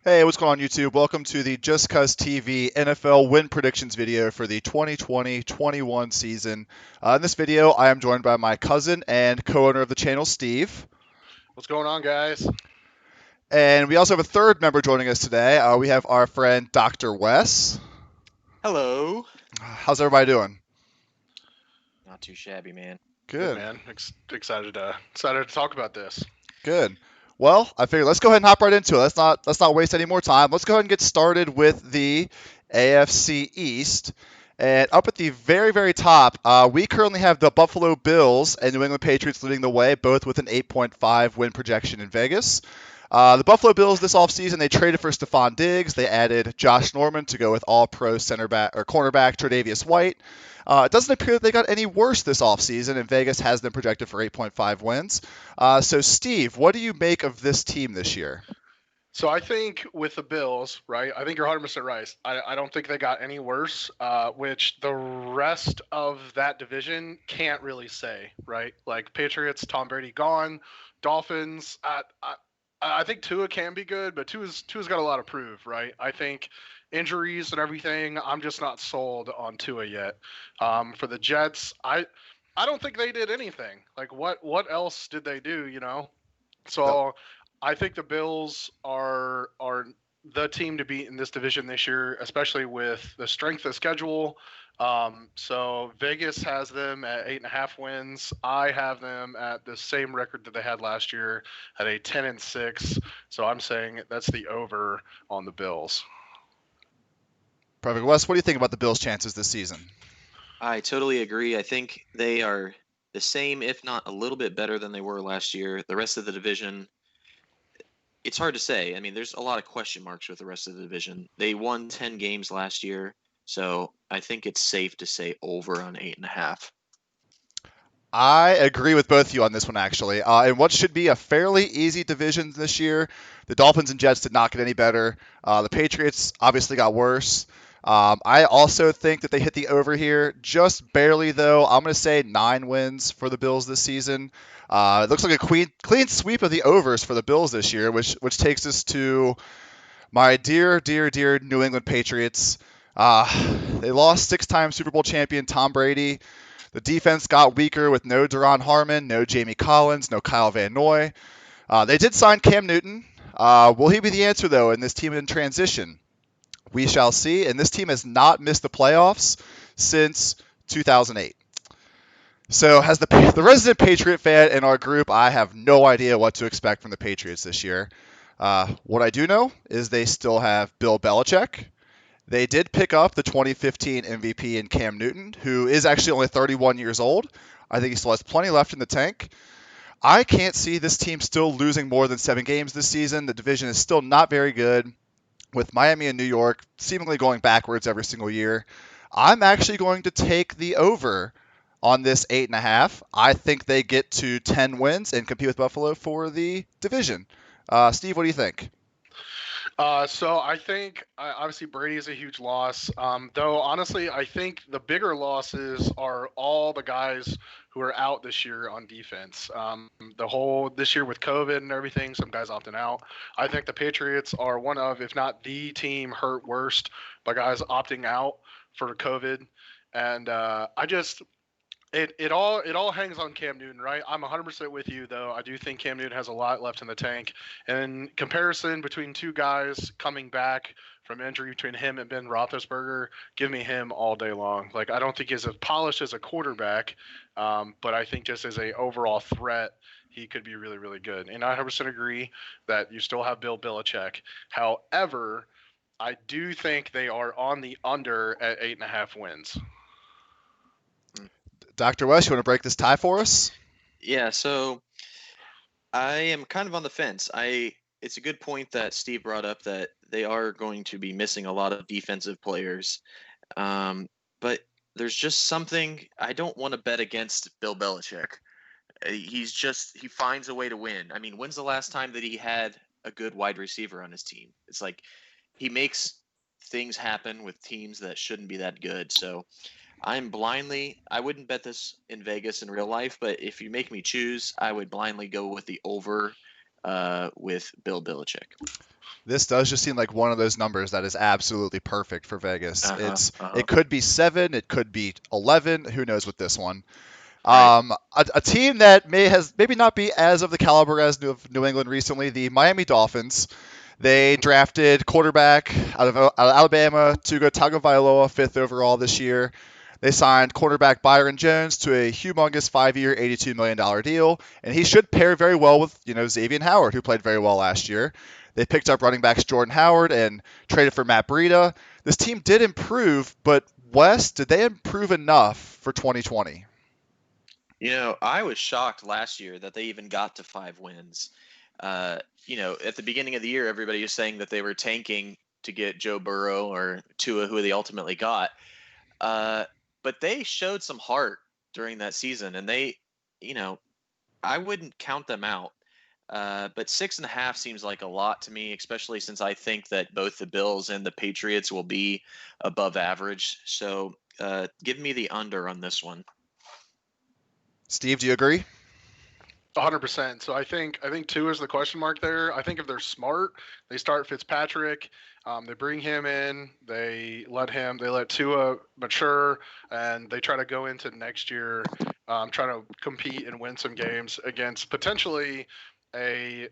Hey, what's going on YouTube? Welcome to the JustCuz TV NFL win predictions video for the 2020-21 season. In this video, I am joined by my cousin and co-owner of the channel, Steve. What's going on, guys? And we also have a third member joining us today. We have our friend Dr. Wes. Hello. How's everybody doing? Not too shabby, man. Good, Good, man. Excited to talk about this. good. Well, I figured let's go ahead and hop right into it. Let's not waste any more time. Let's go ahead and get started with the AFC East. And up at the very, very top, we currently have the Buffalo Bills and New England Patriots leading the way, both with an 8.5 win projection in Vegas. The Buffalo Bills this offseason, they traded for Stephon Diggs. They added Josh Norman to go with all-pro center back or cornerback Tre'Davious White. It doesn't appear that they got any worse this offseason, and Vegas has them projected for 8.5 wins. So, Steve, what do you make of this team this year? So I think with the Bills, right? I think you're 100% right. I don't think they got any worse, which the rest of that division can't really say, right? Like Patriots, Tom Brady gone, Dolphins. I think Tua can be good, but Tua's got a lot to prove, right? I think injuries and everything. I'm just not sold on Tua yet. For the Jets, I don't think they did anything. Like what else did they do? So I think the Bills are the team to beat in this division this year, especially with the strength of schedule. So Vegas has them at 8.5 wins. I have them at the same record that they had last year at a 10-6. So I'm saying that's the over on the Bills. Perfect. Wes, what do you think about the Bills' chances this season? I totally agree. I think they are the same, if not a little bit better than they were last year. The rest of the division, it's hard to say. I mean, there's a lot of question marks with the rest of the division. They won 10 games last year, so I think it's safe to say over on 8.5. I agree with both of you on this one, actually. In what should be a fairly easy division this year, the Dolphins and Jets did not get any better. The Patriots obviously got worse. I also think that they hit the over here, just barely, though. I'm going to say 9 wins for the Bills this season. It looks like a clean sweep of the overs for the Bills this year, which takes us to my dear, dear, dear New England Patriots. They lost 6-time Super Bowl champion Tom Brady. The defense got weaker with no Duron Harmon, no Jamie Collins, no Kyle Van Noy. They did sign Cam Newton. Will he be the answer, though, in this team in transition? We shall see. And this team has not missed the playoffs since 2008. So, as the resident Patriot fan in our group, I have no idea what to expect from the Patriots this year. What I do know is they still have Bill Belichick. They did pick up the 2015 MVP in Cam Newton, who is actually only 31 years old. I think he still has plenty left in the tank. I can't see this team still losing more than 7 games this season. The division is still not very good, with Miami and New York seemingly going backwards every single year. I'm actually going to take the over on this 8.5. I think they get to 10 wins and compete with Buffalo for the division. Steve, what do you think? So I think obviously Brady is a huge loss. Though honestly, I think the bigger losses are all the guys who are out this year on defense. The whole this year with COVID and everything, some guys opting out. I think the Patriots are one of, if not the team hurt worst by guys opting out for COVID. And I just it all hangs on Cam Newton, right? I'm 100% with you though. I do think Cam Newton has a lot left in the tank. And comparison between two guys coming back from injury between him and Ben Roethlisberger, give me him all day long. Like I don't think he's as polished as a quarterback, but I think just as a overall threat, he could be really, really good. And I 100% agree that you still have Bill Belichick. However, I do think they are on the under at 8.5 wins. Dr. West, you want to break this tie for us? Yeah, so I am kind of on the fence. It's a good point that Steve brought up that they are going to be missing a lot of defensive players. But there's just something I don't want to bet against Bill Belichick. He finds a way to win. I mean, when's the last time that he had a good wide receiver on his team? It's like he makes things happen with teams that shouldn't be that good. So I wouldn't bet this in Vegas in real life, but if you make me choose, I would blindly go with the over with Bill Belichick. This does just seem like one of those numbers that is absolutely perfect for Vegas. Uh-huh. Uh-huh. It could be 7, it could be 11. Who knows with this one? Right. A team that maybe not be as of the caliber as New England recently, the Miami Dolphins. They drafted quarterback out of Alabama, Tua Tagovailoa, 5th overall this year. They signed cornerback Byron Jones to a humongous 5-year, $82 million deal, and he should pair very well with Xavier Howard, who played very well last year. They picked up running backs Jordan Howard and traded for Matt Breida. This team did improve, but Wes, did they improve enough for 2020? I was shocked last year that they even got to 5 wins. At the beginning of the year, everybody was saying that they were tanking to get Joe Burrow or Tua, who they ultimately got. But they showed some heart during that season, and I wouldn't count them out. But 6.5 seems like a lot to me, especially since I think that both the Bills and the Patriots will be above average. So give me the under on this one. Steve, do you agree? 100%. So I think two is the question mark there. I think if they're smart, they start Fitzpatrick. They bring him in. They let Tua mature, and they try to go into next year, trying to compete and win some games against potentially another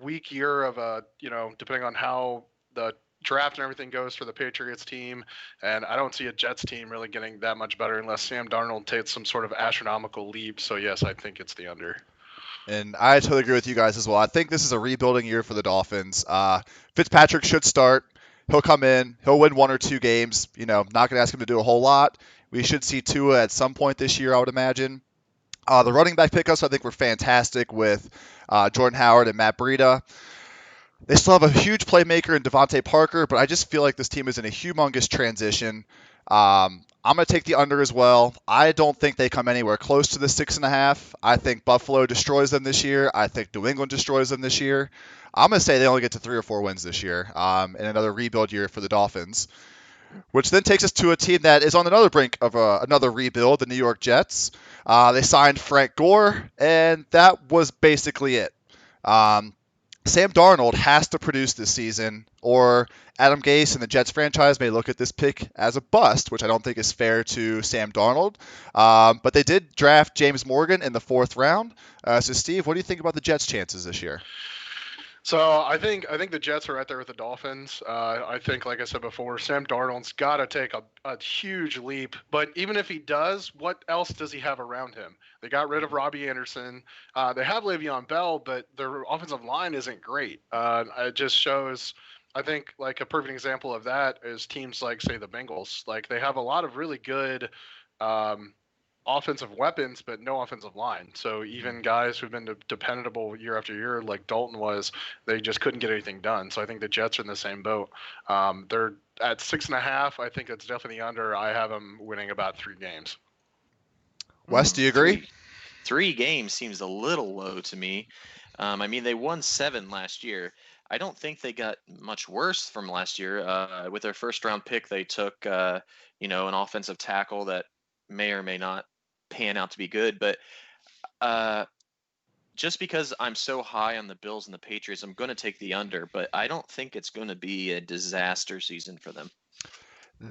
weak year of depending on how the draft and everything goes for the Patriots team. And I don't see a Jets team really getting that much better unless Sam Darnold takes some sort of astronomical leap. So yes, I think it's the under. And I totally agree with you guys as well. I think this is a rebuilding year for the Dolphins. Fitzpatrick should start. He'll come in. He'll win 1 or 2 games. Not going to ask him to do a whole lot. We should see Tua at some point this year, I would imagine. The running back pickups, I think, were fantastic with Jordan Howard and Matt Breida. They still have a huge playmaker in Devontae Parker, but I just feel like this team is in a humongous transition. I'm going to take the under as well. I don't think they come anywhere close to the 6.5. I think Buffalo destroys them this year. I think New England destroys them this year. I'm going to say they only get to 3 or 4 wins this year, and another rebuild year for the Dolphins. Which then takes us to a team that is on another brink of another rebuild, the New York Jets. They signed Frank Gore, and that was basically it. Sam Darnold has to produce this season, or Adam Gase and the Jets franchise may look at this pick as a bust, which I don't think is fair to Sam Darnold. But they did draft James Morgan in the 4th round. So, Steve, what do you think about the Jets' chances this year? So I think the Jets are right there with the Dolphins. I think, like I said before, Sam Darnold's got to take a huge leap. But even if he does, what else does he have around him? They got rid of Robbie Anderson. They have Le'Veon Bell, but their offensive line isn't great. It just shows. I think like a perfect example of that is teams like, say, the Bengals. Like they have a lot of really good offensive weapons, but no offensive line. So even guys who've been dependable year after year, like Dalton was, they just couldn't get anything done. So I think the Jets are in the same boat. They're at 6.5. I think it's definitely under. I have them winning about 3 games. Wes, do you agree? Three games seems a little low to me. They won 7 last year. I don't think they got much worse from last year. With their first round pick, they took an offensive tackle that may or may not pan out to be good. But just because I'm so high on the Bills and the Patriots, I'm going to take the under. But I don't think it's going to be a disaster season for them.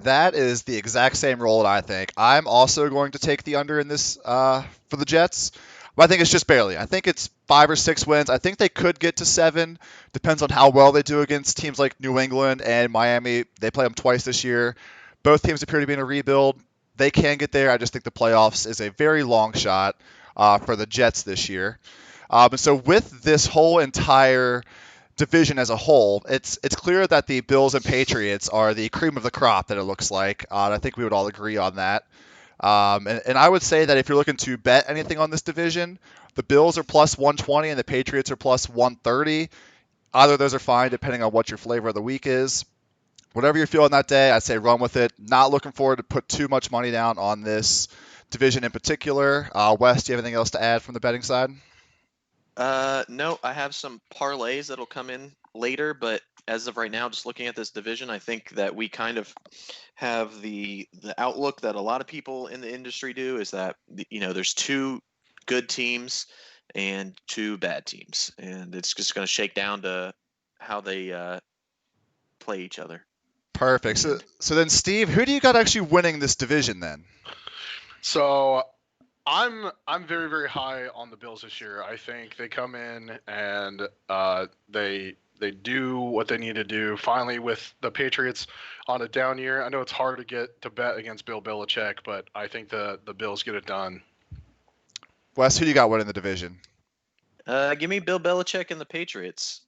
That is the exact same role that I think. I'm also going to take the under in this for the Jets. But I think it's just barely. I think it's 5 or 6 wins. I think they could get to 7. Depends on how well they do against teams like New England and Miami. They play them twice this year. Both teams appear to be in a rebuild. They can get there. I just think the playoffs is a very long shot for the Jets this year. And so with this whole entire division as a whole, it's clear that the Bills and Patriots are the cream of the crop that it looks like. And I think we would all agree on that. And I would say that if you're looking to bet anything on this division, the Bills are plus 120 and the Patriots are plus 130. Either of those are fine depending on what your flavor of the week is. Whatever you're feeling that day, I'd say run with it. Not looking forward to put too much money down on this division in particular. Wes, do you have anything else to add from the betting side? No, I have some parlays that'll come in later, but as of right now, just looking at this division, I think that we kind of have the outlook that a lot of people in the industry do, is that there's 2 good teams and 2 bad teams, and it's just going to shake down to how they play each other. Perfect. So then, Steve, who do you got actually winning this division then? So I'm very very high on the Bills this year. I think they come in and they do what they need to do. Finally, with the Patriots on a down year, I know it's hard to get to bet against Bill Belichick, but I think the Bills get it done. Wes, who do you got winning the division? Give me Bill Belichick and the Patriots.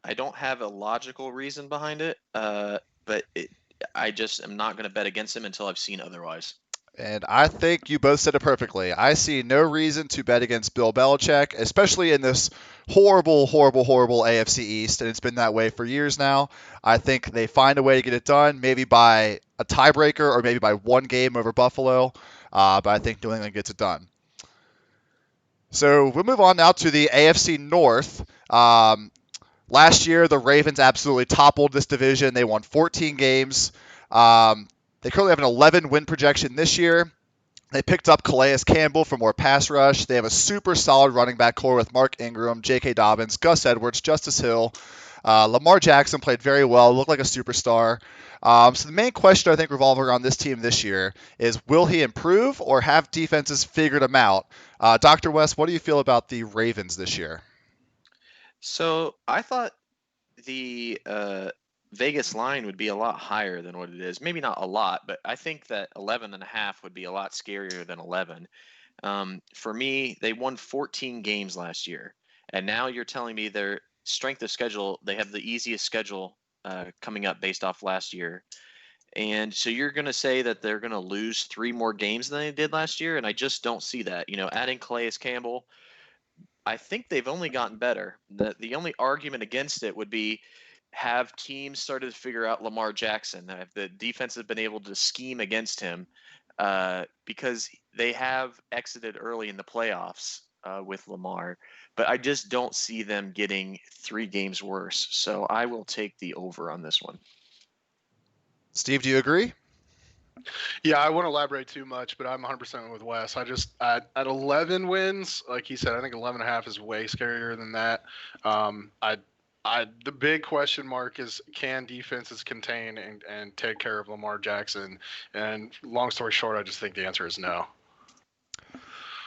I don't have a logical reason behind it, but I just am not going to bet against him until I've seen otherwise. And I think you both said it perfectly. I see no reason to bet against Bill Belichick, especially in this horrible, horrible, horrible AFC East, and it's been that way for years now. I think they find a way to get it done, maybe by a tiebreaker or maybe by one game over Buffalo, but I think New England gets it done. So we'll move on now to the AFC North. Last year, the Ravens absolutely toppled this division. They won 14 games. They currently have an 11 win projection this year. They picked up Calais Campbell for more pass rush. They have a super solid running back core with Mark Ingram, J.K. Dobbins, Gus Edwards, Justice Hill. Lamar Jackson played very well, looked like a superstar. So the main question I think revolving around this team this year is, will he improve or have defenses figured him out? Dr. West, what do you feel about the Ravens this year? So I thought the Vegas line would be a lot higher than what it is. Maybe not a lot, but I think that 11.5 would be a lot scarier than 11. For me, they won 14 games last year, and now you're telling me their strength of schedule, they have the easiest schedule coming up based off last year. And so you're going to say that they're going to lose 3 more games than they did last year, and I just don't see that. Adding Calais Campbell, I think they've only gotten better. The only argument against it would be, have teams started to figure out Lamar Jackson? Have the defense has been able to scheme against him? Because they have exited early in the playoffs with Lamar, but I just don't see them getting 3 games worse. So I will take the over on this one. Steve, do you agree? Yeah, I won't elaborate too much, but I'm 100% with Wes. I just at 11 wins, like he said, I think 11.5 is way scarier than that. The big question mark is, can defenses contain and take care of Lamar Jackson? And long story short, I just think the answer is no.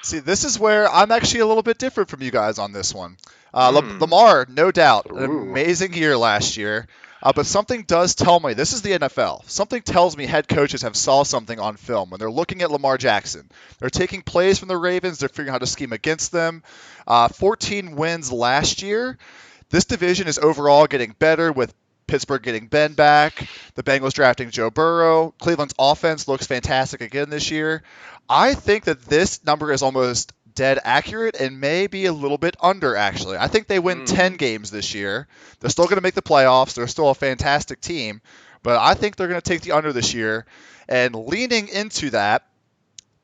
See, this is where I'm actually a little bit different from you guys on this one. Lamar, no doubt, an amazing year last year. But something does tell me, this is the NFL, something tells me head coaches have saw something on film when they're looking at Lamar Jackson. They're taking plays from the Ravens. They're figuring out how to scheme against them. 14 wins last year. This division is overall getting better with Pittsburgh getting Ben back, the Bengals drafting Joe Burrow. Cleveland's offense looks fantastic again this year. I think that this number is almost dead accurate and may be a little bit under, actually. I think they win 10 games this year. They're still going to make the playoffs. They're still a fantastic team. But I think they're going to take the under this year. And leaning into that,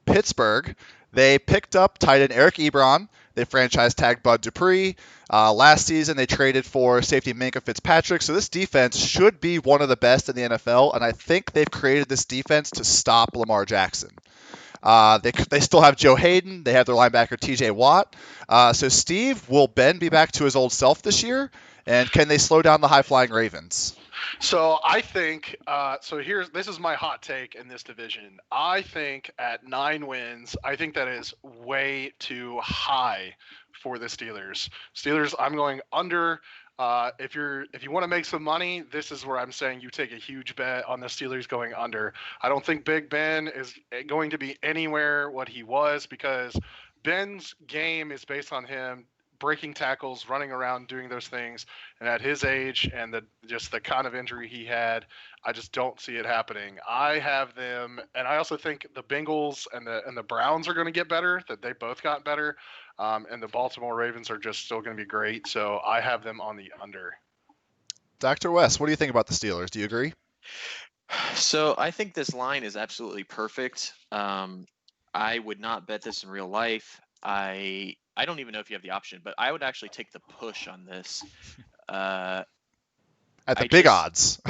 Pittsburgh, they picked up tight end Eric Ebron. They franchise tagged Bud Dupree. Last season, they traded for safety Minkah Fitzpatrick. So this defense should be one of the best in the NFL, and I think they've created this defense to stop Lamar Jackson. They still have Joe Hayden. They have their linebacker T.J. Watt. So Steve, will Ben be back to his old self this year? And can they slow down the high-flying Ravens? So I think this is my hot take in this division. I think at 9 wins, I think that is way too high for the Steelers. I'm going under. If you want to make some money, this is where I'm saying you take a huge bet on the Steelers going under. I don't think Big Ben is going to be anywhere what he was, because Ben's game is based on him breaking tackles, running around, doing those things. And at his age and the kind of injury he had, I just don't see it happening. I have them, and I also think the Bengals and the Browns are going to get better. That they both got better, and the Baltimore Ravens are just still going to be great. So I have them on the under. Dr. West, what do you think about the Steelers? Do you agree? So I think this line is absolutely perfect. I would not bet this in real life. I don't even know if you have the option, but I would actually take the push on this. At the big odds.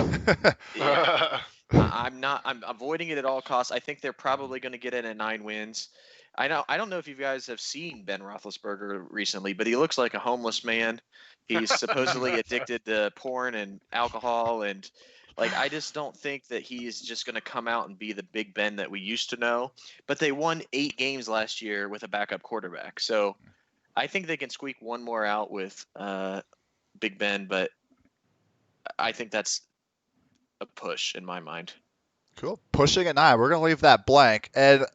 Yeah, I'm avoiding it at all costs. I think they're probably going to get in at 9 wins. I don't know if you guys have seen Ben Roethlisberger recently, but he looks like a homeless man. He's supposedly addicted to porn and alcohol, and like I just don't think that he's just going to come out and be the Big Ben that we used to know. But they won 8 games last year with a backup quarterback, so I think they can squeak one more out with Big Ben. But I think that's a push in my mind. Cool. Pushing at 9. We're going to leave that blank. And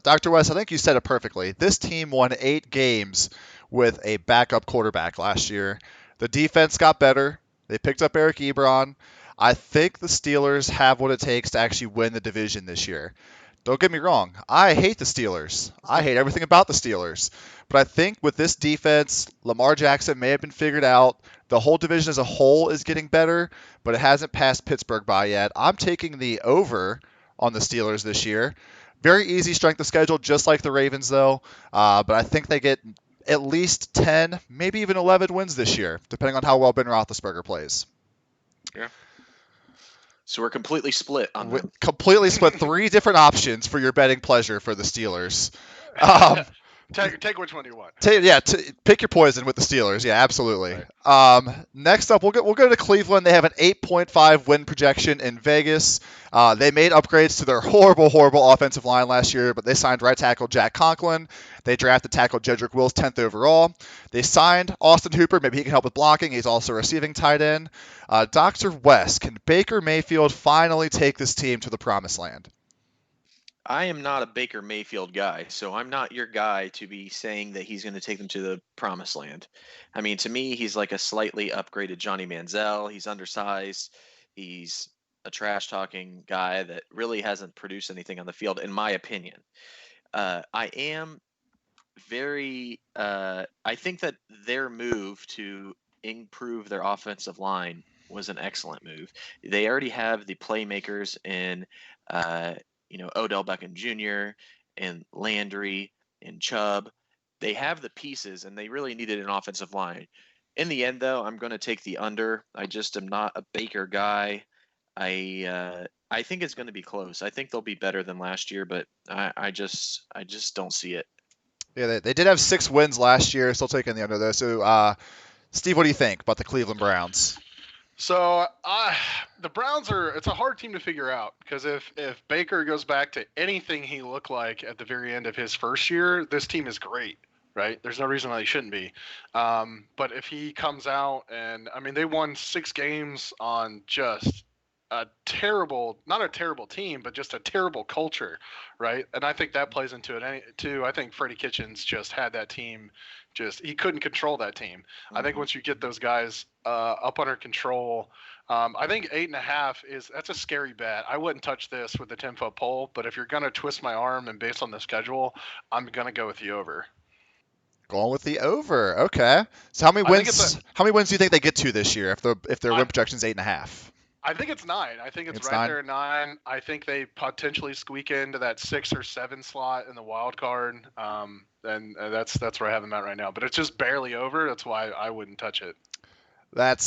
Dr. West, I think you said it perfectly. This team won 8 games with a backup quarterback last year. The defense got better. They picked up Eric Ebron. I think the Steelers have what it takes to actually win the division this year. Don't get me wrong. I hate the Steelers. I hate everything about the Steelers. But I think with this defense, Lamar Jackson may have been figured out. The whole division as a whole is getting better, but it hasn't passed Pittsburgh by yet. I'm taking the over on the Steelers this year. Very easy strength of schedule, just like the Ravens, though. But I think they get at least 10, maybe even 11 wins this year, depending on how well Ben Roethlisberger plays. Yeah. So we're completely split on them. Completely split 3 different options for your betting pleasure for the Steelers. Take which one you want. Pick your poison with the Steelers. Yeah, absolutely. Right. Next up, we'll go to Cleveland. They have an 8.5 win projection in Vegas. They made upgrades to their horrible offensive line last year, but they signed right tackle Jack Conklin. They drafted tackle Jedrick Wills 10th overall. They signed Austin Hooper. Maybe he can help with blocking. He's also a receiving tight end. Dr. West, can Baker Mayfield finally take this team to the promised land? I am not a Baker Mayfield guy, so I'm not your guy to be saying that he's going to take them to the promised land. I mean, to me, he's like a slightly upgraded Johnny Manziel. He's undersized. He's a trash-talking guy that really hasn't produced anything on the field, in my opinion. I think that their move to improve their offensive line was an excellent move. They already have the playmakers in Odell Beckham Jr. and Landry and Chubb. They have the pieces, and they really needed an offensive line. In the end, though, I'm going to take the under. I just am not a Baker guy. I think it's going to be close. I think they'll be better than last year, but I just don't see it. Yeah, they did have 6 wins last year. Still taking the under, though. So, Steve, what do you think about the Cleveland Browns? So the Browns it's a hard team to figure out because if Baker goes back to anything he looked like at the very end of his first year, this team is great, right? There's no reason why he shouldn't be. But if he comes out and, I mean, they won 6 games on just not a terrible team, but just a terrible culture, right? And I think that plays into it too. I think Freddie Kitchens just had that team. He couldn't control that team. Mm-hmm. I think once you get those guys up under control, I think 8.5 that's a scary bet. I wouldn't touch this with the 10-foot pole, but if you're gonna twist my arm and based on the schedule, I'm gonna go with the over. Going with the over. Okay. So how many wins? How many wins do you think they get to this year if their win projection is 8.5? I think it's 9. I think it's right 9? There at 9. I think they potentially squeak into that 6 or 7 slot in the wild card. And that's where I have them at right now. But it's just barely over. That's why I wouldn't touch it.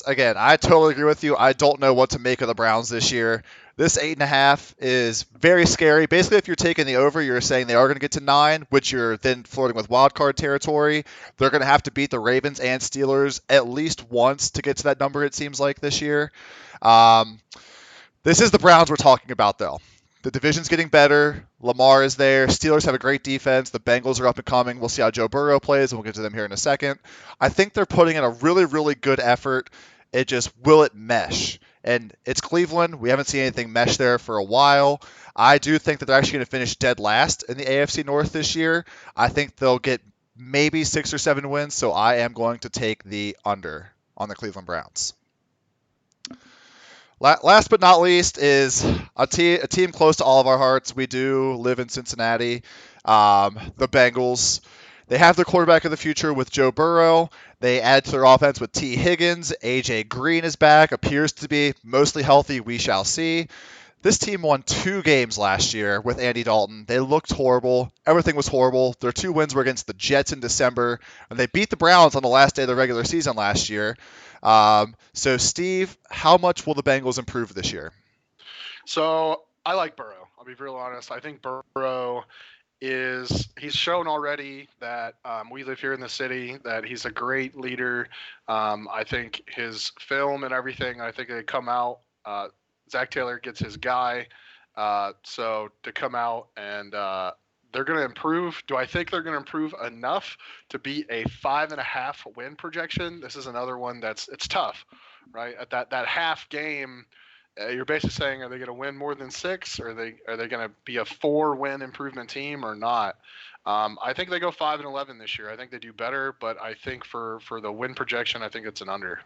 Again, I totally agree with you. I don't know what to make of the Browns this year. This 8.5 is very scary. Basically, if you're taking the over, you're saying they are going to get to 9, which you're then flirting with wild card territory. They're going to have to beat the Ravens and Steelers at least once to get to that number, it seems like, this year. This is the Browns we're talking about, though. The division's getting better. Lamar is there. Steelers have a great defense. The Bengals are up and coming. We'll see how Joe Burrow plays, and we'll get to them here in a second. I think they're putting in a really, really good effort. It just, will it mesh? And it's Cleveland. We haven't seen anything mesh there for a while. I do think that they're actually going to finish dead last in the AFC North this year. I think they'll get maybe 6 or 7 wins, so I am going to take the under on the Cleveland Browns. Last but not least is a team close to all of our hearts. We do live in Cincinnati. The Bengals. They have their quarterback of the future with Joe Burrow. They add to their offense with T. Higgins. A.J. Green is back. Appears to be mostly healthy. We shall see. This team won 2 games last year with Andy Dalton. They looked horrible. Everything was horrible. Their 2 wins were against the Jets in December, and they beat the Browns on the last day of the regular season last year. So, Steve, how much will the Bengals improve this year? So, I like Burrow. I'll be real honest. I think Burrow is he's shown already that we live here in the city, that he's a great leader. I think his film and everything, I think they come out. Zach Taylor gets his guy. So to come out and they're going to improve. Do I think they're going to improve enough to beat a 5.5 win projection? This is another one it's tough, right? At that half game, you're basically saying, are they going to win more than 6? Or are they going to be a 4-win improvement team or not? I think they go 5-11 this year. I think they do better, but I think for the win projection, I think it's an under.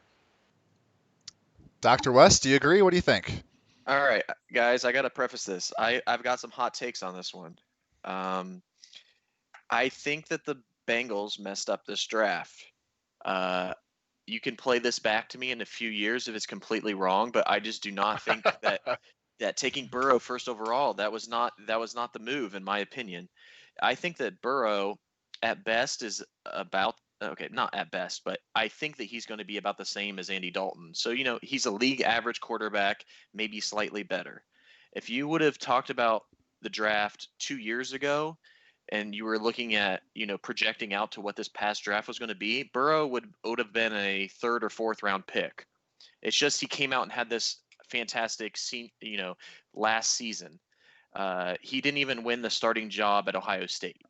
Dr. West, do you agree? What do you think? All right, guys, I got to preface this. I've got some hot takes on this one. I think that the Bengals messed up this draft. You can play this back to me in a few years if it's completely wrong, but I just do not think that taking Burrow first overall, that was not the move, in my opinion. I think that Burrow at best is about, okay, not at best, but I think that he's going to be about the same as Andy Dalton. So, he's a league average quarterback, maybe slightly better. If you would have talked about the draft 2 years ago and you were looking at, projecting out to what this past draft was going to be, Burrow would have been a 3rd or 4th round pick. It's just he came out and had this fantastic last season. He didn't even win the starting job at Ohio State.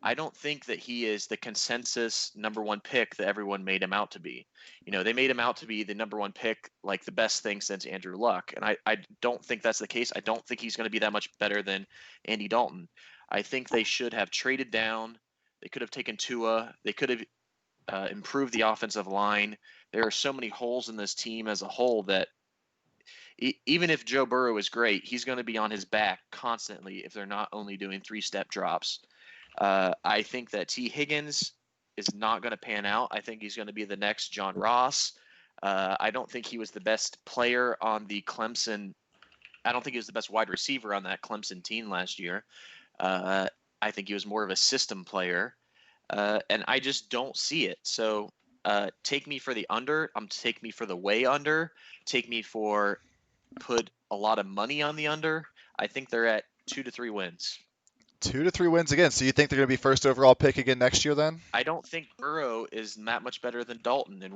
I don't think that he is the consensus number 1 pick that everyone made him out to be. They made him out to be the number 1 pick, like the best thing since Andrew Luck. And I don't think that's the case. I don't think he's going to be that much better than Andy Dalton. I think they should have traded down. They could have taken Tua. They could have improved the offensive line. There are so many holes in this team as a whole that even if Joe Burrow is great, he's going to be on his back constantly if they're not only doing 3-step drops. I think that T. Higgins is not going to pan out. I think he's going to be the next John Ross. I don't think he was the best player on the Clemson. I don't think he was the best wide receiver on that Clemson team last year. I think he was more of a system player. And I just don't see it. So take me for the under. Take me for the way under. Take me for put a lot of money on the under. I think they're at 2 to 3 wins. 2 to 3 wins again. So you think they're going to be first overall pick again next year then? I don't think Burrow is that much better than Dalton. And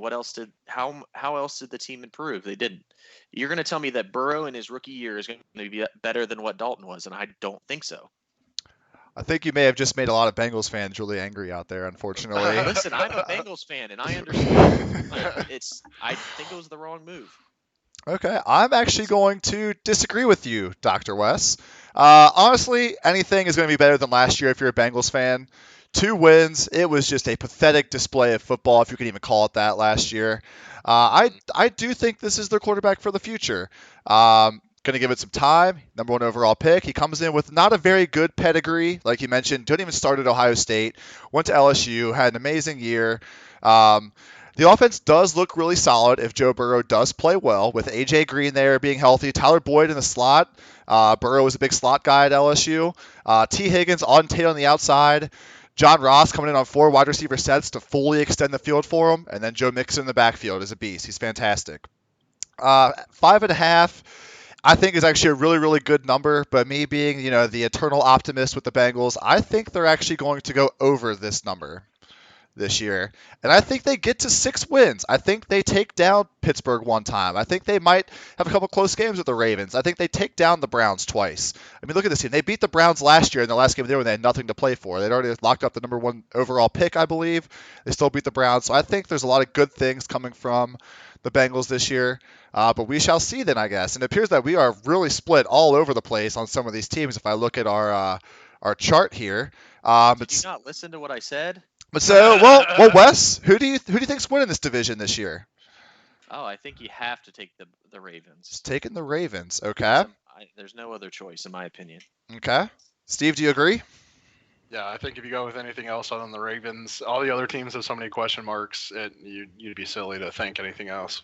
how else did the team improve? They didn't. You're going to tell me that Burrow in his rookie year is going to be better than what Dalton was, and I don't think so. I think you may have just made a lot of Bengals fans really angry out there, unfortunately. Listen, I'm a Bengals fan, and I understand. I think it was the wrong move. Okay, I'm actually going to disagree with you, Dr. West. Honestly, anything is going to be better than last year if you're a Bengals fan. 2 wins. It was just a pathetic display of football, if you could even call it that, last year. I do think this is their quarterback for the future. Going to give it some time. Number 1 overall pick. He comes in with not a very good pedigree, like you mentioned. Didn't even start at Ohio State. Went to LSU. Had an amazing year. The offense does look really solid if Joe Burrow does play well, with A.J. Green there being healthy, Tyler Boyd in the slot. Burrow is a big slot guy at LSU. T. Higgins on Tate on the outside. John Ross coming in on 4 wide receiver sets to fully extend the field for him. And then Joe Mixon in the backfield is a beast. He's fantastic. 5.5, I think, is actually a really, really good number. But me being, the eternal optimist with the Bengals, I think they're actually going to go over this number this year. And I think they get to 6 wins. I think they take down Pittsburgh one time. I think they might have a couple close games with the Ravens. I think they take down the Browns twice. I mean, look at this team. They beat the Browns last year in the last game there when they had nothing to play for. They'd already locked up the number 1 overall pick, I believe. They still beat the Browns. So I think there's a lot of good things coming from the Bengals this year. But we shall see then, I guess. And it appears that we are really split all over the place on some of these teams if I look at our chart here. Did you not listen to what I said? But so, well, Wes, who do you think's winning this division this year? Oh, I think you have to take the Ravens. Just taking the Ravens, okay. There's no other choice, in my opinion. Okay. Steve, do you agree? Yeah, I think if you go with anything else other than the Ravens, all the other teams have so many question marks, you'd be silly to think anything else.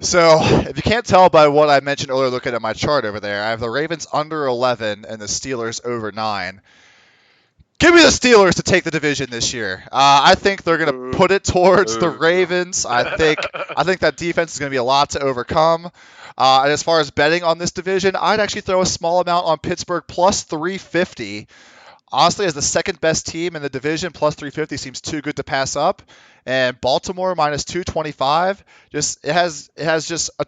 So, if you can't tell by what I mentioned earlier looking at my chart over there, I have the Ravens under 11 and the Steelers over 9. Give me the Steelers to take the division this year. I think they're going to put it towards the Ravens. I think that defense is going to be a lot to overcome. And as far as betting on this division, I'd actually throw a small amount on Pittsburgh plus 350. Honestly, as the second best team in the division, plus 350 seems too good to pass up. And Baltimore minus 225, it has just a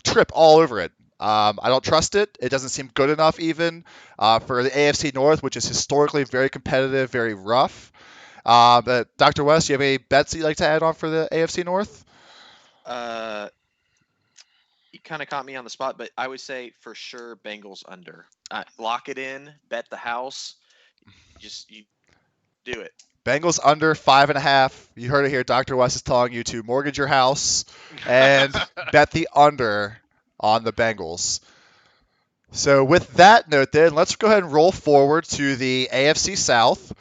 trip all over it. I don't trust it. It doesn't seem good enough even for the AFC North, which is historically very competitive, very rough. But Dr. West, do you have any bets that you'd like to add on for the AFC North? You kind of caught me on the spot, but I would say for sure Bengals under. Lock it in, bet the house. You do it. Bengals under 5.5. You heard it here. Dr. West is telling you to mortgage your house and bet the under on the Bengals. So with that note then, let's go ahead and roll forward to the AFC South.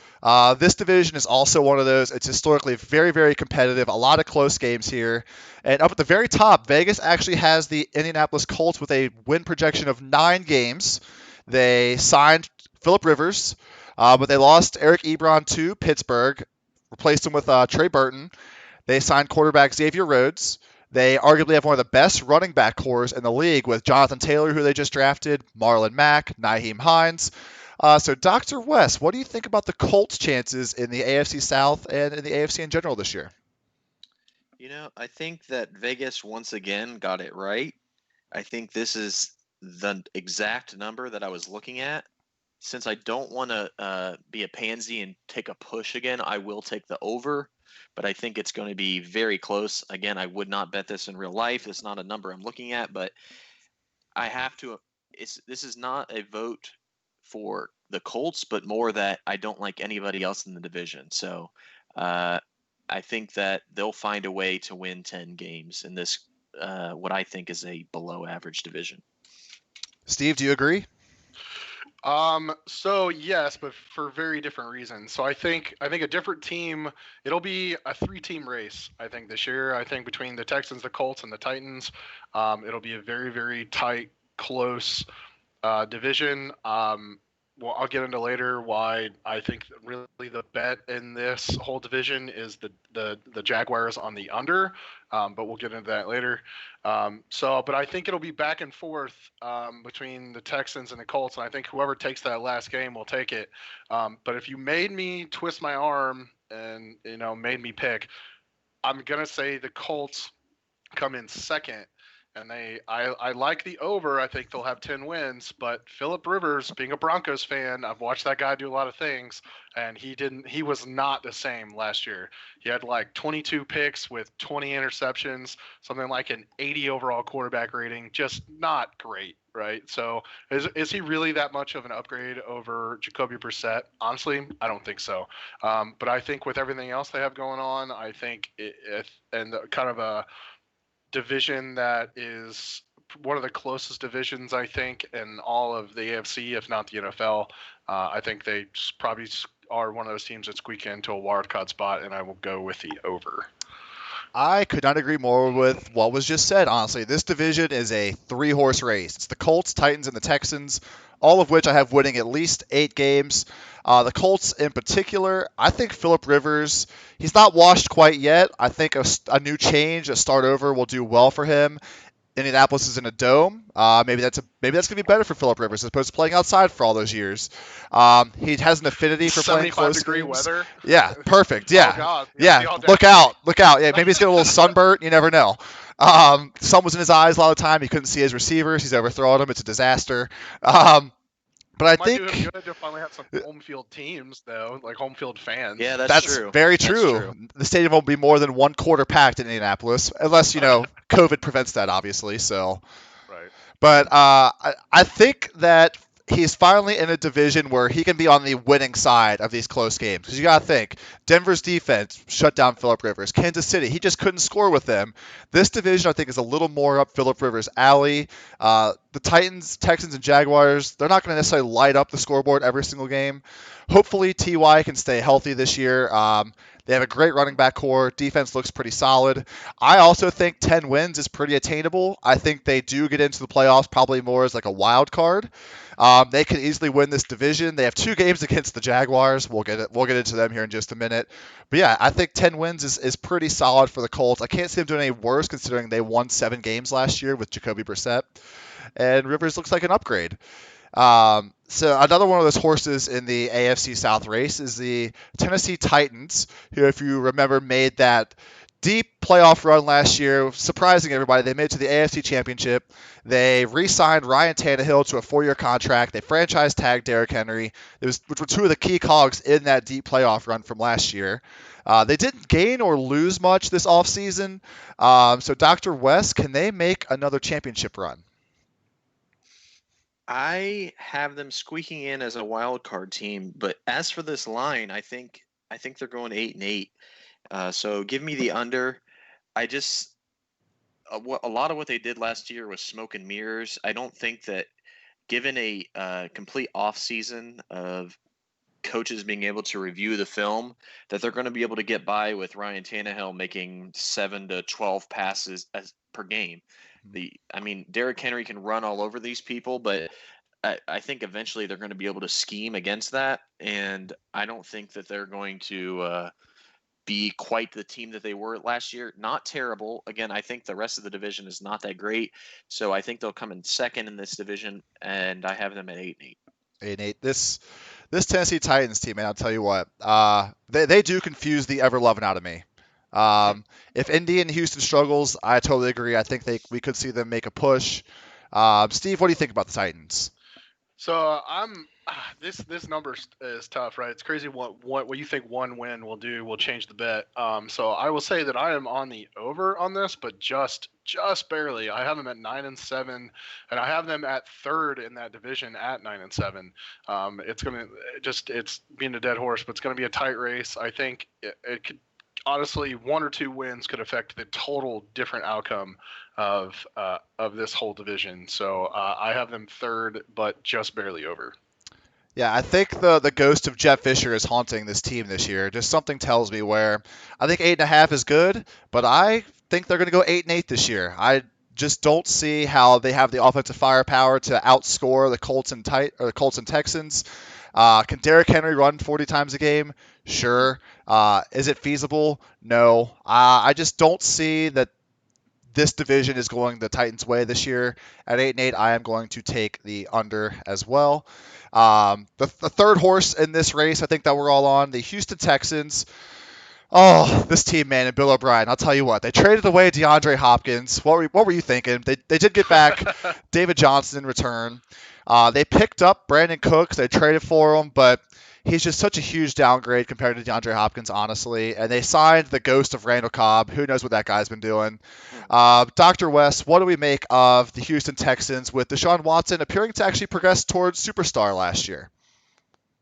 This division is also one of those. It's historically very, very competitive. A lot of close games here. And up at the very top, Vegas actually has the Indianapolis Colts with a win projection of 9 games. They signed Phillip Rivers, but they lost Eric Ebron to Pittsburgh, replaced him with Trey Burton. They signed quarterback Xavier Rhodes. They arguably have one of the best running back cores in the league with Jonathan Taylor, who they just drafted, Marlon Mack, Nyheim Hines. So, Dr. West, what do you think about the Colts' chances in the AFC South and in the AFC in general this year? I think that Vegas once again got it right. I think this is the exact number that I was looking at. Since I don't want to be a pansy and take a push again, I will take the over. But I think it's going to be very close. Again, I would not bet this in real life. It's not a number I'm looking at, but I have to. This is not a vote for the Colts, but more that I don't like anybody else in the division. So I think that they'll find a way to win 10 games in this, what I think is a below average division. Steve, do you agree? So yes, but for very different reasons. So I think a different team, it'll be a 3-team race, I think, this year. I think between the Texans, the Colts, and the Titans, it'll be a very, very tight, close division. Well, I'll get into later why I think really the bet in this whole division is the Jaguars on the under, but we'll get into that later. But I think it'll be back and forth between the Texans and the Colts, and I think whoever takes that last game will take it. But if you made me twist my arm and made me pick, I'm gonna say the Colts come in second. And I like the over. I think they'll have 10 wins. But Phillip Rivers, being a Broncos fan, I've watched that guy do a lot of things, and he was not the same last year. He had like 22 picks with 20 interceptions, something like an 80 overall quarterback rating. Just not great, right? So is he really that much of an upgrade over Jacoby Brissett? Honestly, I don't think so. But I think with everything else they have going on, I think kind of a division that is one of the closest divisions, I think, in all of the AFC, if not the NFL. I think they probably are one of those teams that squeak into a wild card spot, and I will go with the over. I could not agree more with what was just said, honestly. This division is a 3-horse race. It's the Colts, Titans, and the Texans, all of which I have winning at least 8 games. The Colts in particular, I think Phillip Rivers, he's not washed quite yet. I think a new change, a start over, will do well for him. Indianapolis is in a dome. Maybe that's going to be better for Phillip Rivers as opposed to playing outside for all those years. He has an affinity for playing close 75-degree games. weather. Yeah, perfect. Yeah, Oh, God. yeah. Look out. Yeah, maybe he's getting a little sunburnt. You never know. Sun was in his eyes a lot of the time. He couldn't see his receivers. He's overthrowing them. It's a disaster. But I think might do him good to finally have some home field teams, though, like home field fans. Yeah, that's true. Very true. The stadium won't be more than 1 quarter packed in Indianapolis, unless COVID prevents that, obviously. So, right. But I think that he's finally in a division where he can be on the winning side of these close games. Because you got to think, Denver's defense shut down Phillip Rivers. Kansas City, he just couldn't score with them. This division, I think, is a little more up Phillip Rivers' alley. the Titans, Texans, and Jaguars, they're not going to necessarily light up the scoreboard every single game. Hopefully, Ty can stay healthy this year. They have a great running back core. Defense looks pretty solid. I also think 10 wins is pretty attainable. I think they do get into the playoffs probably more as like a wild card. They can easily win this division. They have 2 games against the Jaguars. We'll get into them here in just a minute. But yeah, I think 10 wins is pretty solid for the Colts. I can't see them doing any worse considering they won 7 games last year with Jacoby Brissett. And Rivers looks like an upgrade. So another one of those horses in the AFC South race is the Tennessee Titans, who, if you remember, made that deep playoff run last year, surprising everybody. They made it to the AFC Championship. They re-signed Ryan Tannehill to a 4-year contract. They franchise tagged Derrick Henry, which were 2 of the key cogs in that deep playoff run from last year. They didn't gain or lose much this offseason. So, Dr. West, can they make another championship run? I have them squeaking in as a wild card team, but as for this line, I think they're going 8-8. So give me the under. I just a lot of what they did last year was smoke and mirrors. I don't think that given a complete off season of coaches being able to review the film, that they're going to be able to get by with Ryan Tannehill making 7 to 12 passes per game. Derrick Henry can run all over these people, but I think eventually they're going to be able to scheme against that, and I don't think that they're going to be quite the team that they were last year. Not terrible. Again, I think the rest of the division is not that great, so I think they'll come in second in this division, and I have them at 8-8. 8-8. This Tennessee Titans team, man, I'll tell you what, they do confuse the ever loving out of me. If Indy and Houston struggles, I totally agree. I think we could see them make a push. Steve, what do you think about the Titans? So this number is tough, right? It's crazy what you think one win will do will change the bet. So I will say that I am on the over on this, but just barely. I have them at 9-7, and I have them at third in that division at 9-7. It's being a dead horse, but it's gonna be a tight race. I think it could. Honestly, 1 or 2 wins could affect the total different outcome of this whole division. So I have them third, but just barely over. Yeah, I think the ghost of Jeff Fisher is haunting this team this year. Just something tells me where I think 8.5 is good, but I think they're going to go 8-8 this year. I just don't see how they have the offensive firepower to outscore the Colts and Texans. Can Derrick Henry run 40 times a game? Sure. Is it feasible? No. I just don't see that this division is going the Titans' way this year. At 8-8, I am going to take the under as well. The third horse in this race, I think that we're all on, the Houston Texans. Oh, this team, man, and Bill O'Brien. I'll tell you what, they traded away DeAndre Hopkins. What were you thinking? They did get back David Johnson in return. They picked up Brandon Cooks. They traded for him, but he's just such a huge downgrade compared to DeAndre Hopkins, honestly. And they signed the ghost of Randall Cobb. Who knows what that guy's been doing? Dr. West, what do we make of the Houston Texans with Deshaun Watson appearing to actually progress towards superstar last year?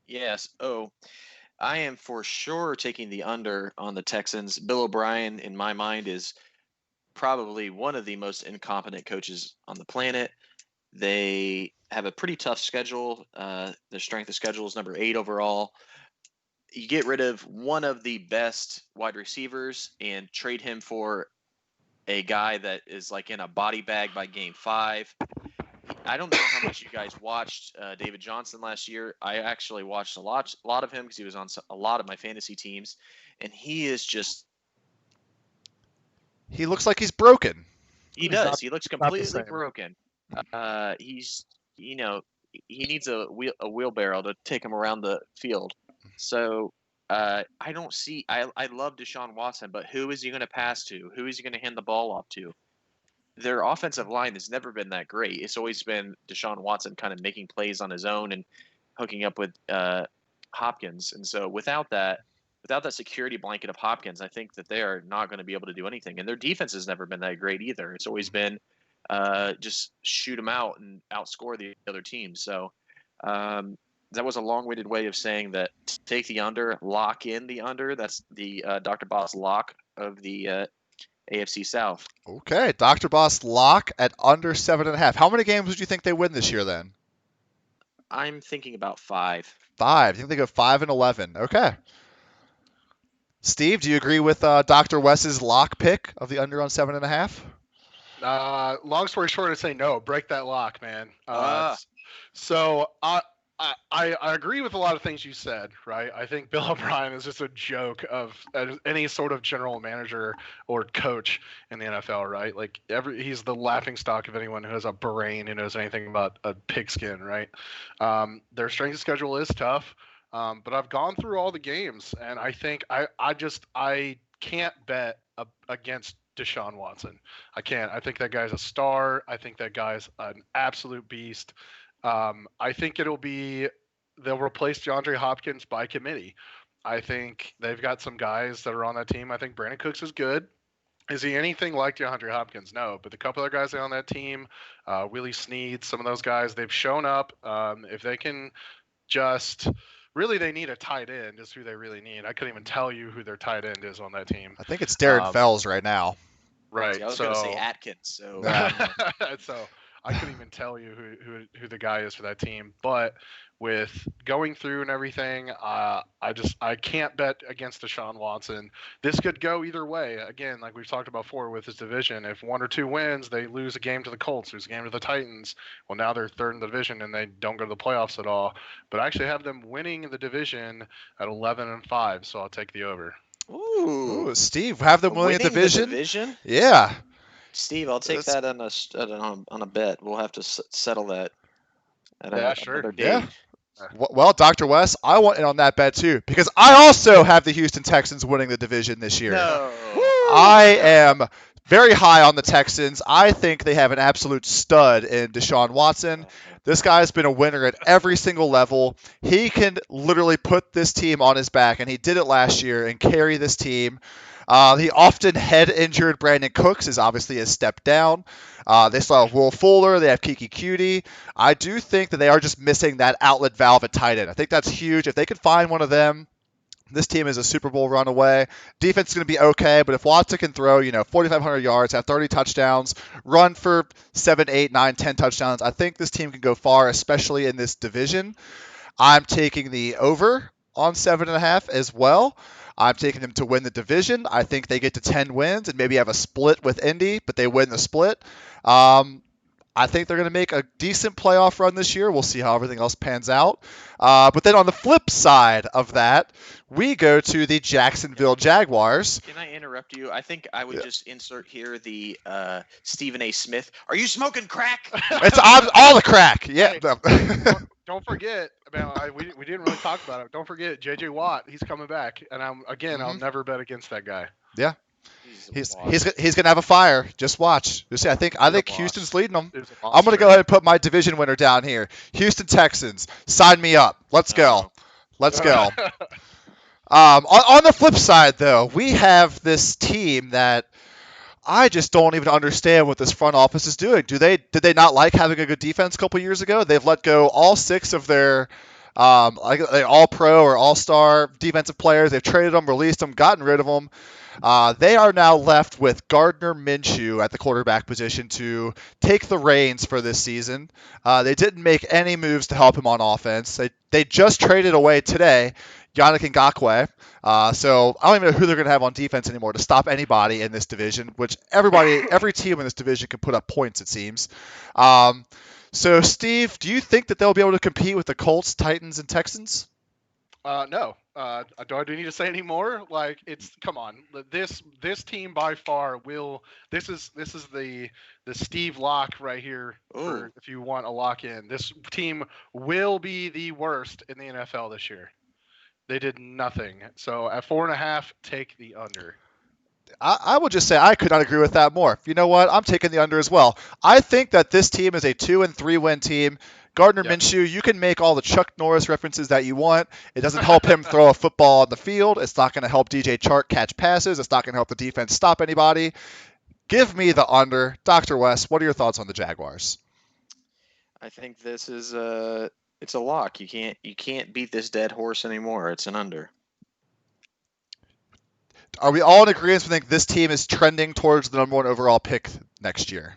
Yes. Oh, I am for sure taking the under on the Texans. Bill O'Brien, in my mind, is probably one of the most incompetent coaches on the planet. They have a pretty tough schedule. Their strength of schedule is number 8 overall. You get rid of one of the best wide receivers and trade him for a guy that is like in a body bag by game 5. I don't know how much you guys watched David Johnson last year. I actually watched a lot of him because he was on a lot of my fantasy teams, and he is just. He looks like he's broken. He does. He looks completely broken. He's he needs a wheelbarrow to take him around the field. So I don't see. I love Deshaun Watson, but who is he going to pass to? Who is he going to hand the ball off to? Their offensive line has never been that great. It's always been Deshaun Watson kind of making plays on his own and hooking up with Hopkins. And so without that security blanket of Hopkins, I think that they are not going to be able to do anything. And their defense has never been that great either. It's always been just shoot them out and outscore the other team. So that was a long-winded way of saying that take the under, lock in the under. That's the Dr. Boss lock of the AFC South. Okay, Dr. Boss lock at under 7.5. How many games would you think they win this year then? I'm thinking about 5. 5. You think they go 5-11? Okay. Steve, do you agree with Dr. Wes's lock pick of the under on 7.5? Long story short, I say no. Break that lock, man. So I agree with a lot of things you said, right? I think Bill O'Brien is just a joke of any sort of general manager or coach in the NFL, right? Like he's the laughingstock of anyone who has a brain who knows anything about a pigskin, right? Their strength of schedule is tough, but I've gone through all the games, and I think I can't bet against Deshaun Watson. I can't. I think that guy's a star. I think that guy's an absolute beast. I think they'll replace DeAndre Hopkins by committee. I think they've got some guys that are on that team. I think Brandon Cooks is good. Is he anything like DeAndre Hopkins? No, but the couple other guys on that team, Willie Snead, some of those guys, they've shown up. If they can just really, they need a tight end is who they really need. I couldn't even tell you who their tight end is on that team. I think it's Darren Fells right now. Right. See, I was going to say Atkins. So, so I couldn't even tell you who the guy is for that team. But with going through and everything, I can't bet against Deshaun Watson. This could go either way. Again, like we've talked about before with this division, if 1 or 2 wins, they lose a game to the Colts, lose a game to the Titans. Well, now they're third in the division and they don't go to the playoffs at all. But I actually have them winning the division at 11-5, so I'll take the over. Ooh, Steve, have them winning the division? Yeah. Steve, I'll take that on a bet. We'll have to settle that at another date. Yeah. Well, Dr. West, I want in on that bet too because I also have the Houston Texans winning the division this year. No. I am very high on the Texans. I think they have an absolute stud in Deshaun Watson. This guy's been a winner at every single level. He can literally put this team on his back, and he did it last year and carry this team. He often head-injured Brandon Cooks is obviously a step down. They still have Will Fuller. They have Kiki Cutie. I do think that they are just missing that outlet valve at tight end. I think that's huge. If they could find one of them, this team is a Super Bowl run away. Defense is going to be okay, but if Watson can throw, 4,500 yards, have 30 touchdowns, run for 7, 8, 9, 10 touchdowns, I think this team can go far, especially in this division. I'm taking the over on 7.5 as well. I'm taking them to win the division. I think they get to 10 wins and maybe have a split with Indy, but they win the split. I think they're going to make a decent playoff run this year. We'll see how everything else pans out. But then on the flip side of that, we go to the Jacksonville Jaguars. Can I interrupt you? I think I would just insert here the Stephen A. Smith. Are you smoking crack? It's all the crack. Yeah. Hey, don't forget about we didn't really talk about it. Don't forget J.J. Watt. He's coming back, and I'll never bet against that guy. Yeah. He's gonna have a fire. Just watch. You see, I think Houston's leading them. I'm gonna go ahead and put my division winner down here. Houston Texans, sign me up. Let's go. Let's go. On the flip side, though, we have this team that I just don't even understand what this front office is doing. Did they not like having a good defense a couple years ago? They've let go all 6 of their all-pro or all-star defensive players. They've traded them, released them, gotten rid of them. They are now left with Gardner Minshew at the quarterback position to take the reins for this season. They didn't make any moves to help him on offense. They just traded away today Yannick Ngakoue. So I don't even know who they're going to have on defense anymore to stop anybody in this division, which every team in this division can put up points, it seems. So, Steve, do you think that they'll be able to compete with the Colts, Titans, and Texans? No. Do I need to say any more? Like, come on. This team by far will. This is the Steve lock right here. If you want a lock in, this team will be the worst in the NFL this year. They did nothing. So at 4.5, take the under. I would just say I could not agree with that more. You know what? I'm taking the under as well. I think that this team is a 2 and 3 win team. Gardner Minshew, you can make all the Chuck Norris references that you want. It doesn't help him throw a football on the field. It's not going to help DJ Chark catch passes. It's not going to help the defense stop anybody. Give me the under. Dr. West, what are your thoughts on the Jaguars? I think this is it's a lock. You can't beat this dead horse anymore. It's an under. Are we all in agreement? We think this team is trending towards the number 1 overall pick next year.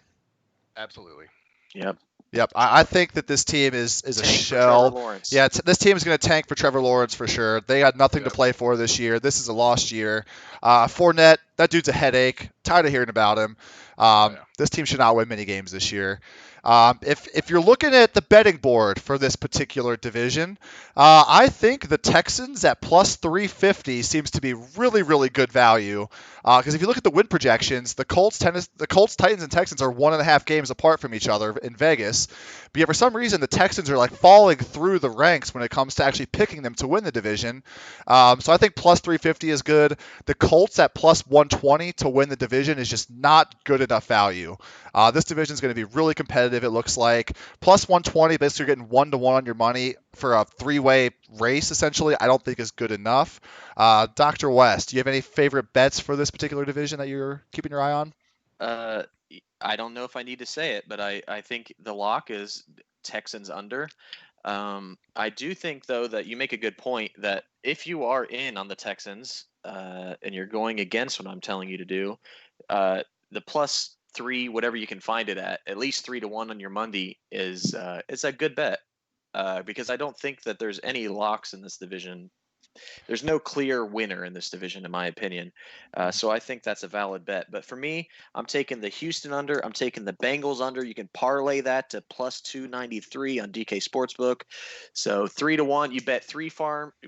Absolutely. Yep. Yep, I think that this team is a Tank for Trevor shell. Lawrence. Yeah, this team is going to tank for Trevor Lawrence for sure. They got nothing to Yep. play for this year. This is a lost year. Fournette, that dude's a headache. Tired of hearing about him. Yeah. This team should not win many games this year. If you're looking at the betting board for this particular division, I think the Texans at plus 350 seems to be really, really good value. Because if you look at the win projections, the Colts, Titans, and Texans are 1.5 games apart from each other in Vegas. But yet for some reason, the Texans are like falling through the ranks when it comes to actually picking them to win the division. So I think plus 350 is good. The Colts at plus 120 to win the division is just not good enough value. This division is going to be really competitive, it looks like. Plus 120, basically you're getting 1-1 on your money for a 3-way race, essentially, I don't think is good enough. Dr. West, do you have any favorite bets for this particular division that you're keeping your eye on? I don't know if I need to say it, but I think the lock is Texans under. I do think, though, that you make a good point that if you are in on the Texans and you're going against what I'm telling you to do, the plus 3, whatever you can find it at least 3-1 on your Monday is a good bet because I don't think that there's any locks in this division. There's no clear winner in this division, in my opinion. So I think that's a valid bet. But for me, I'm taking the Houston under. I'm taking the Bengals under. You can parlay that to plus 293 on DK Sportsbook. So 3-1, you bet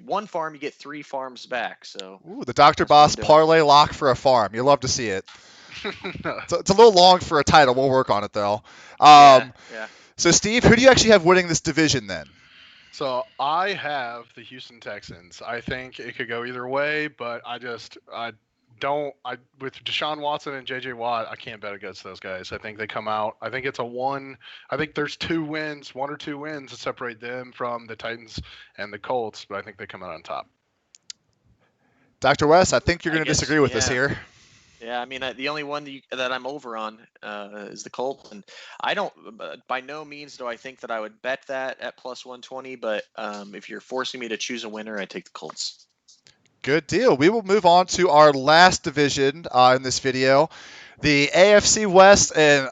one farm, you get 3 farms back. So Ooh, the Dr. Boss parlay lock for a farm. You love to see it. It's a little long for a title. We'll work on it though. Yeah. So Steve, who do you actually have winning this division then? So I have the Houston Texans. I think it could go either way, but I with Deshaun Watson and JJ Watt, I can't bet against those guys. I think they come out. I think it's a one. I think there's 1 or 2 wins to separate them from the Titans and the Colts, but I think they come out on top. Dr. West, I think you're going to disagree with us here. Yeah, I mean, the only one that I'm over on is the Colts, and I don't. By no means do I think that I would bet that at plus 120. But if you're forcing me to choose a winner, I take the Colts. Good deal. We will move on to our last division in this video, the AFC West, and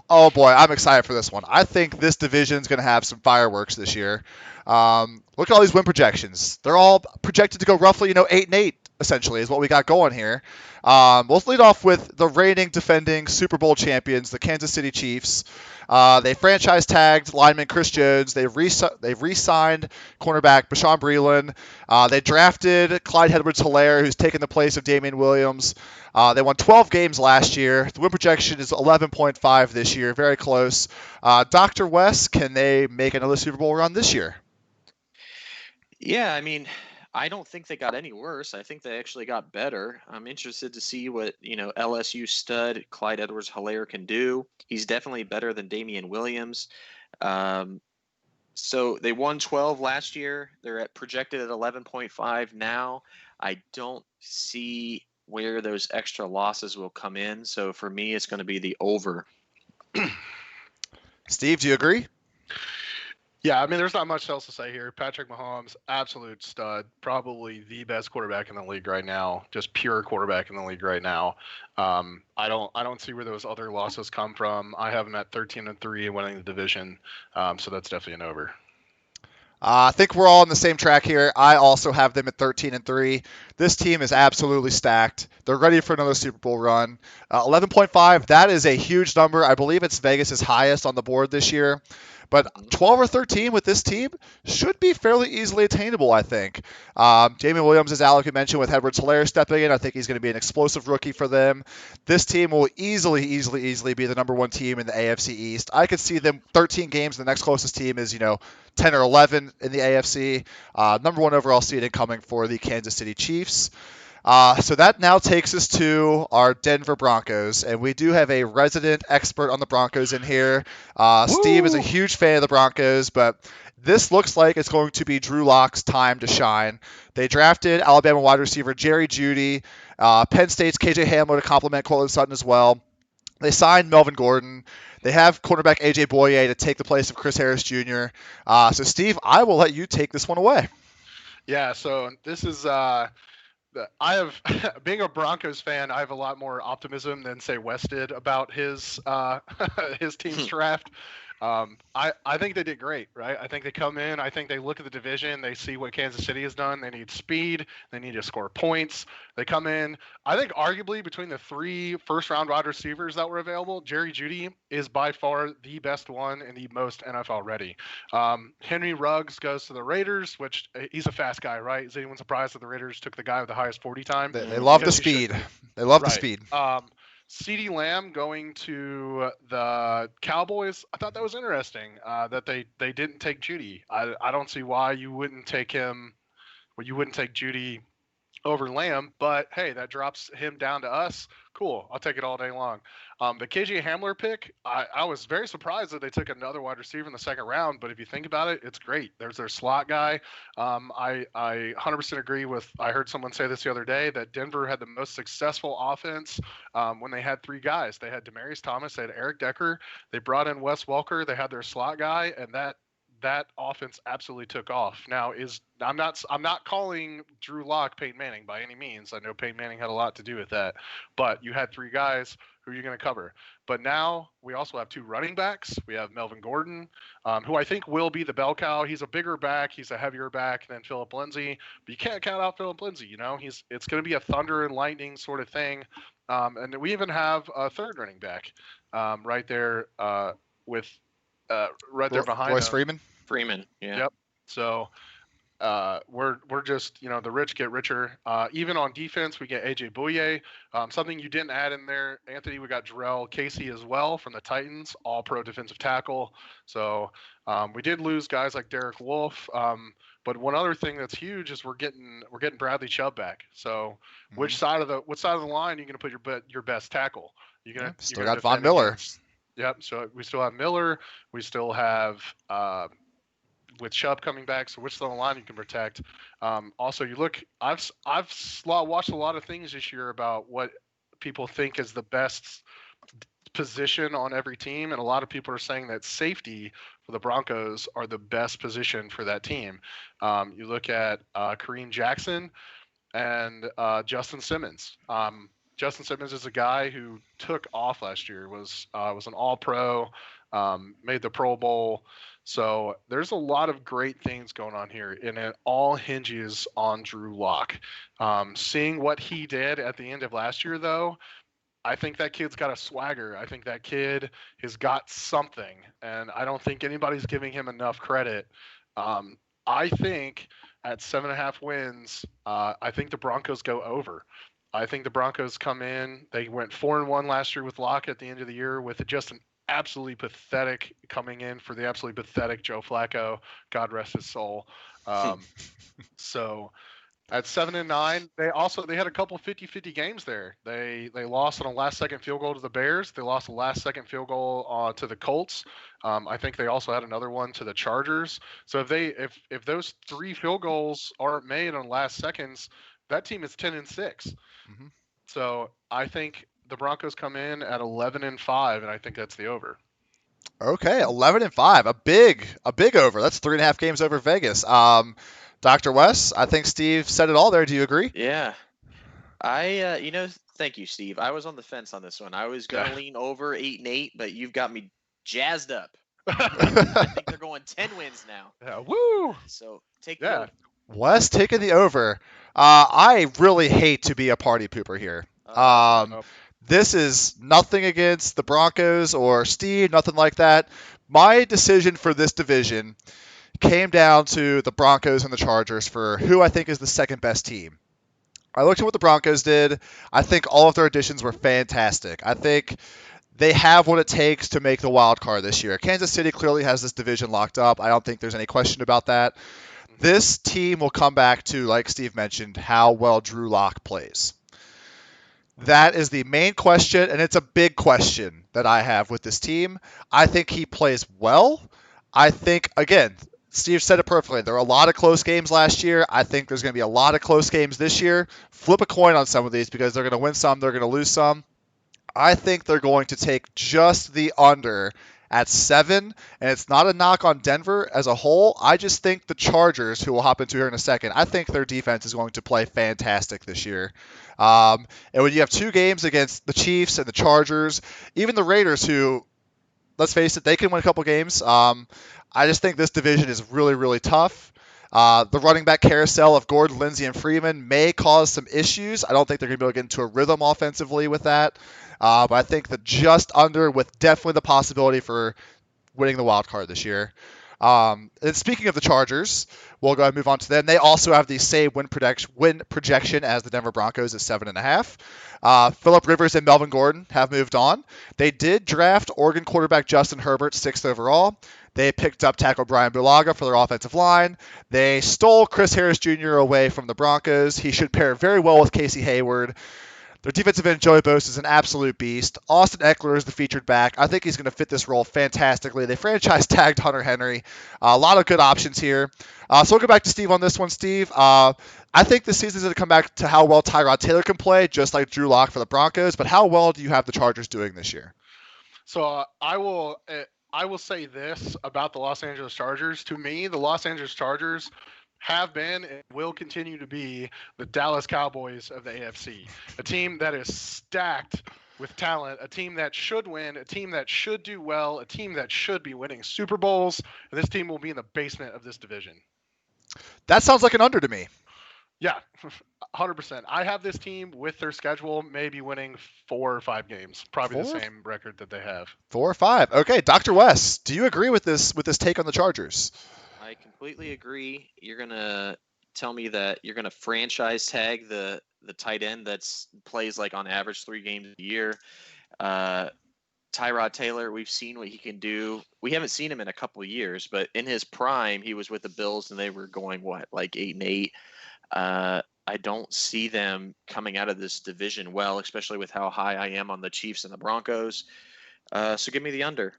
oh boy, I'm excited for this one. I think this division is going to have some fireworks this year. Look at all these win projections. They're all projected to go roughly, 8-8. Essentially, is what we got going here. We'll lead off with the reigning defending Super Bowl champions, the Kansas City Chiefs. They franchise tagged lineman Chris Jones. They've re-signed cornerback Bashawn Breeland. They drafted Clyde Edwards-Helaire, who's taken the place of Damian Williams. They won 12 games last year. The win projection is 11.5 this year, very close. Dr. West, can they make another Super Bowl run this year? Yeah, I mean, I don't think they got any worse. I think they actually got better. I'm interested to see what, LSU stud Clyde Edwards-Helaire can do. He's definitely better than Damian Williams. So they won 12 last year. They're projected at 11.5 now. I don't see where those extra losses will come in. So for me, it's going to be the over. Steve, do you agree? Yeah, I mean, there's not much else to say here. Patrick Mahomes, absolute stud, probably the best quarterback in the league right now, just pure quarterback in the league right now. I don't see where those other losses come from. I have them at 13-3 and winning the division, so that's definitely an over. I think we're all on the same track here. I also have them at 13-3. This team is absolutely stacked. They're ready for another Super Bowl run. 11.5, that is a huge number. I believe it's Vegas' highest on the board this year. But 12 or 13 with this team should be fairly easily attainable, I think. Damian Williams, as Alec had mentioned, with Edwards-Helaire stepping in, I think he's going to be an explosive rookie for them. This team will easily be the number 1 team in the AFC East. I could see them 13 games. The next closest team is, 10 or 11 in the AFC. Number 1 overall seeding coming for the Kansas City Chiefs. So that now takes us to our Denver Broncos, and we do have a resident expert on the Broncos in here. Steve is a huge fan of the Broncos, but this looks like it's going to be Drew Lock's time to shine. They drafted Alabama wide receiver Jerry Jeudy, Penn State's KJ Hamler to complement Cortland Sutton as well. They signed Melvin Gordon. They have cornerback AJ Boye to take the place of Chris Harris Jr. So Steve, I will let you take this one away. Yeah, so this is I have, being a Broncos fan, I have a lot more optimism than say Wes did about his his team's draft. I think they did great, right? I think they come in. I think they look at the division. They see what Kansas City has done. They need speed. They need to score points. They come in. I think arguably between the 3 first-round wide receivers that were available, Jerry Jeudy is by far the best one and the most NFL ready. Henry Ruggs goes to the Raiders, which he's a fast guy, right? Is anyone surprised that the Raiders took the guy with the highest 40 time? They love the Because he should speed. be. They love the Right. speed. CeeDee Lamb going to the Cowboys. I thought that was interesting that they didn't take Judy. I don't see why you wouldn't take him. Well, you wouldn't take Judy over Lamb, but hey, that drops him down to us. Cool, I'll take it all day long. The KJ Hamler pick, I was very surprised that they took another wide receiver in the second round, but if you think about it, it's great. There's their slot guy. I 100% agree with, I heard someone say this the other day, that Denver had the most successful offense when they had 3 guys. They had Demaryius Thomas, they had Eric Decker, they brought in Wes Welker, they had their slot guy, and that offense absolutely took off. Now I'm not calling Drew Lock Peyton Manning by any means. I know Peyton Manning had a lot to do with that, but you had 3 guys who you're going to cover. But now we also have 2 running backs. We have Melvin Gordon, who I think will be the bell cow. He's a bigger back. He's a heavier back than Phillip Lindsay, but you can't count out Phillip Lindsay. You know, it's going to be a thunder and lightning sort of thing. And we even have a third running back right there with right there behind Royce him. Freeman. Yeah. Yep. So we're just, the rich get richer. Even on defense, we get AJ Bouye. Something you didn't add in there, Anthony, we got Jarrell Casey as well from the Titans, all pro defensive tackle. So we did lose guys like Derek Wolfe. But one other thing that's huge is we're getting Bradley Chubb back. So which side of the line are you going to put your best tackle? You're gonna still got Von Miller. Yep. So we still have Miller. We still have with Chubb coming back. So which side of the line you can protect? Also, you look. I've watched a lot of things this year about what people think is the best position on every team, and a lot of people are saying that safety for the Broncos are the best position for that team. You look at Kareem Jackson and Justin Simmons. Justin Simmons is a guy who took off last year, was an All-Pro, made the Pro Bowl. So there's a lot of great things going on here, and it all hinges on Drew Lock. Seeing what he did at the end of last year, though, I think that kid's got a swagger. I think that kid has got something, and I don't think anybody's giving him enough credit. I think at 7.5 wins, I think the Broncos go over. I think the Broncos come in. They went 4-1 last year with Locke at the end of the year with just an absolutely pathetic coming in for the absolutely pathetic Joe Flacco. God rest his soul. So at 7-9, they had a couple 50-50 games there. They lost on a last-second field goal to the Bears. They lost a last-second field goal to the Colts. I think they also had another one to the Chargers. So if those 3 field goals aren't made on last seconds, that team is 10-6. Mm-hmm. So I think the Broncos come in at 11-5, and I think that's the over. Okay, 11-5, a big over. That's 3.5 games over Vegas. Dr. Wes, I think Steve said it all there. Do you agree? Yeah. Thank you, Steve. I was on the fence on this one. I was going to lean over 8-8, but you've got me jazzed up. I think they're going 10 wins now. Yeah, woo! So take the over. Wes taking the over. I really hate to be a party pooper here. This is nothing against the Broncos or Steve, nothing like that. My decision for this division came down to the Broncos and the Chargers for who I think is the second best team. I looked at what the Broncos did. I think all of their additions were fantastic. I think they have what it takes to make the wild card this year. Kansas City clearly has this division locked up. I don't think there's any question about that. This team will come back to, like Steve mentioned, how well Drew Lock plays. That is the main question, and it's a big question that I have with this team. I think he plays well. I think, again, Steve said it perfectly. There were a lot of close games last year. I think there's going to be a lot of close games this year. Flip a coin on some of these because they're going to win some, they're going to lose some. I think they're going to take just the under at 7, and it's not a knock on Denver as a whole. I just think the Chargers, who we'll hop into here in a second, I think their defense is going to play fantastic this year. And when you have 2 games against the Chiefs and the Chargers, even the Raiders, who, let's face it, they can win a couple games. I just think this division is really, really tough. The running back carousel of Gordon, Lindsey, and Freeman may cause some issues. I don't think they're going to be able to get into a rhythm offensively with that. But I think the just under, with definitely the possibility for winning the wild card this year. And speaking of the Chargers, we'll go ahead and move on to them. They also have the same win projection as the Denver Broncos at 7.5. Phillip Rivers and Melvin Gordon have moved on. They did draft Oregon quarterback Justin Herbert 6th overall. They picked up tackle Brian Bulaga for their offensive line. They stole Chris Harris Jr. away from the Broncos. He should pair very well with Casey Hayward. Their defensive end, Joey Bosa, is an absolute beast. Austin Eckler is the featured back. I think he's going to fit this role fantastically. They franchise tagged Hunter Henry. A lot of good options here. So we'll go back to Steve on this one. Steve, I think this season is going to come back to how well Tyrod Taylor can play, just like Drew Lock for the Broncos. But how well do you have the Chargers doing this year? So I will say this about the Los Angeles Chargers. To me, the Los Angeles Chargers have been and will continue to be the Dallas Cowboys of the AFC. A team that is stacked with talent, a team that should win, a team that should do well, a team that should be winning Super Bowls, and this team will be in the basement of this division. That sounds like an under to me. Yeah, 100%. I have this team with their schedule maybe winning 4 or 5 games. Probably the same record that they have. 4 or 5. Okay, Dr. West, do you agree with this take on the Chargers? I completely agree. You're gonna tell me that you're gonna franchise tag the tight end that's plays like on average 3 games a year. Tyrod Taylor, we've seen what he can do. We haven't seen him in a couple of years, but in his prime, he was with the Bills and they were going like 8-8. I don't see them coming out of this division well, especially with how high I am on the Chiefs and the Broncos. So give me the under.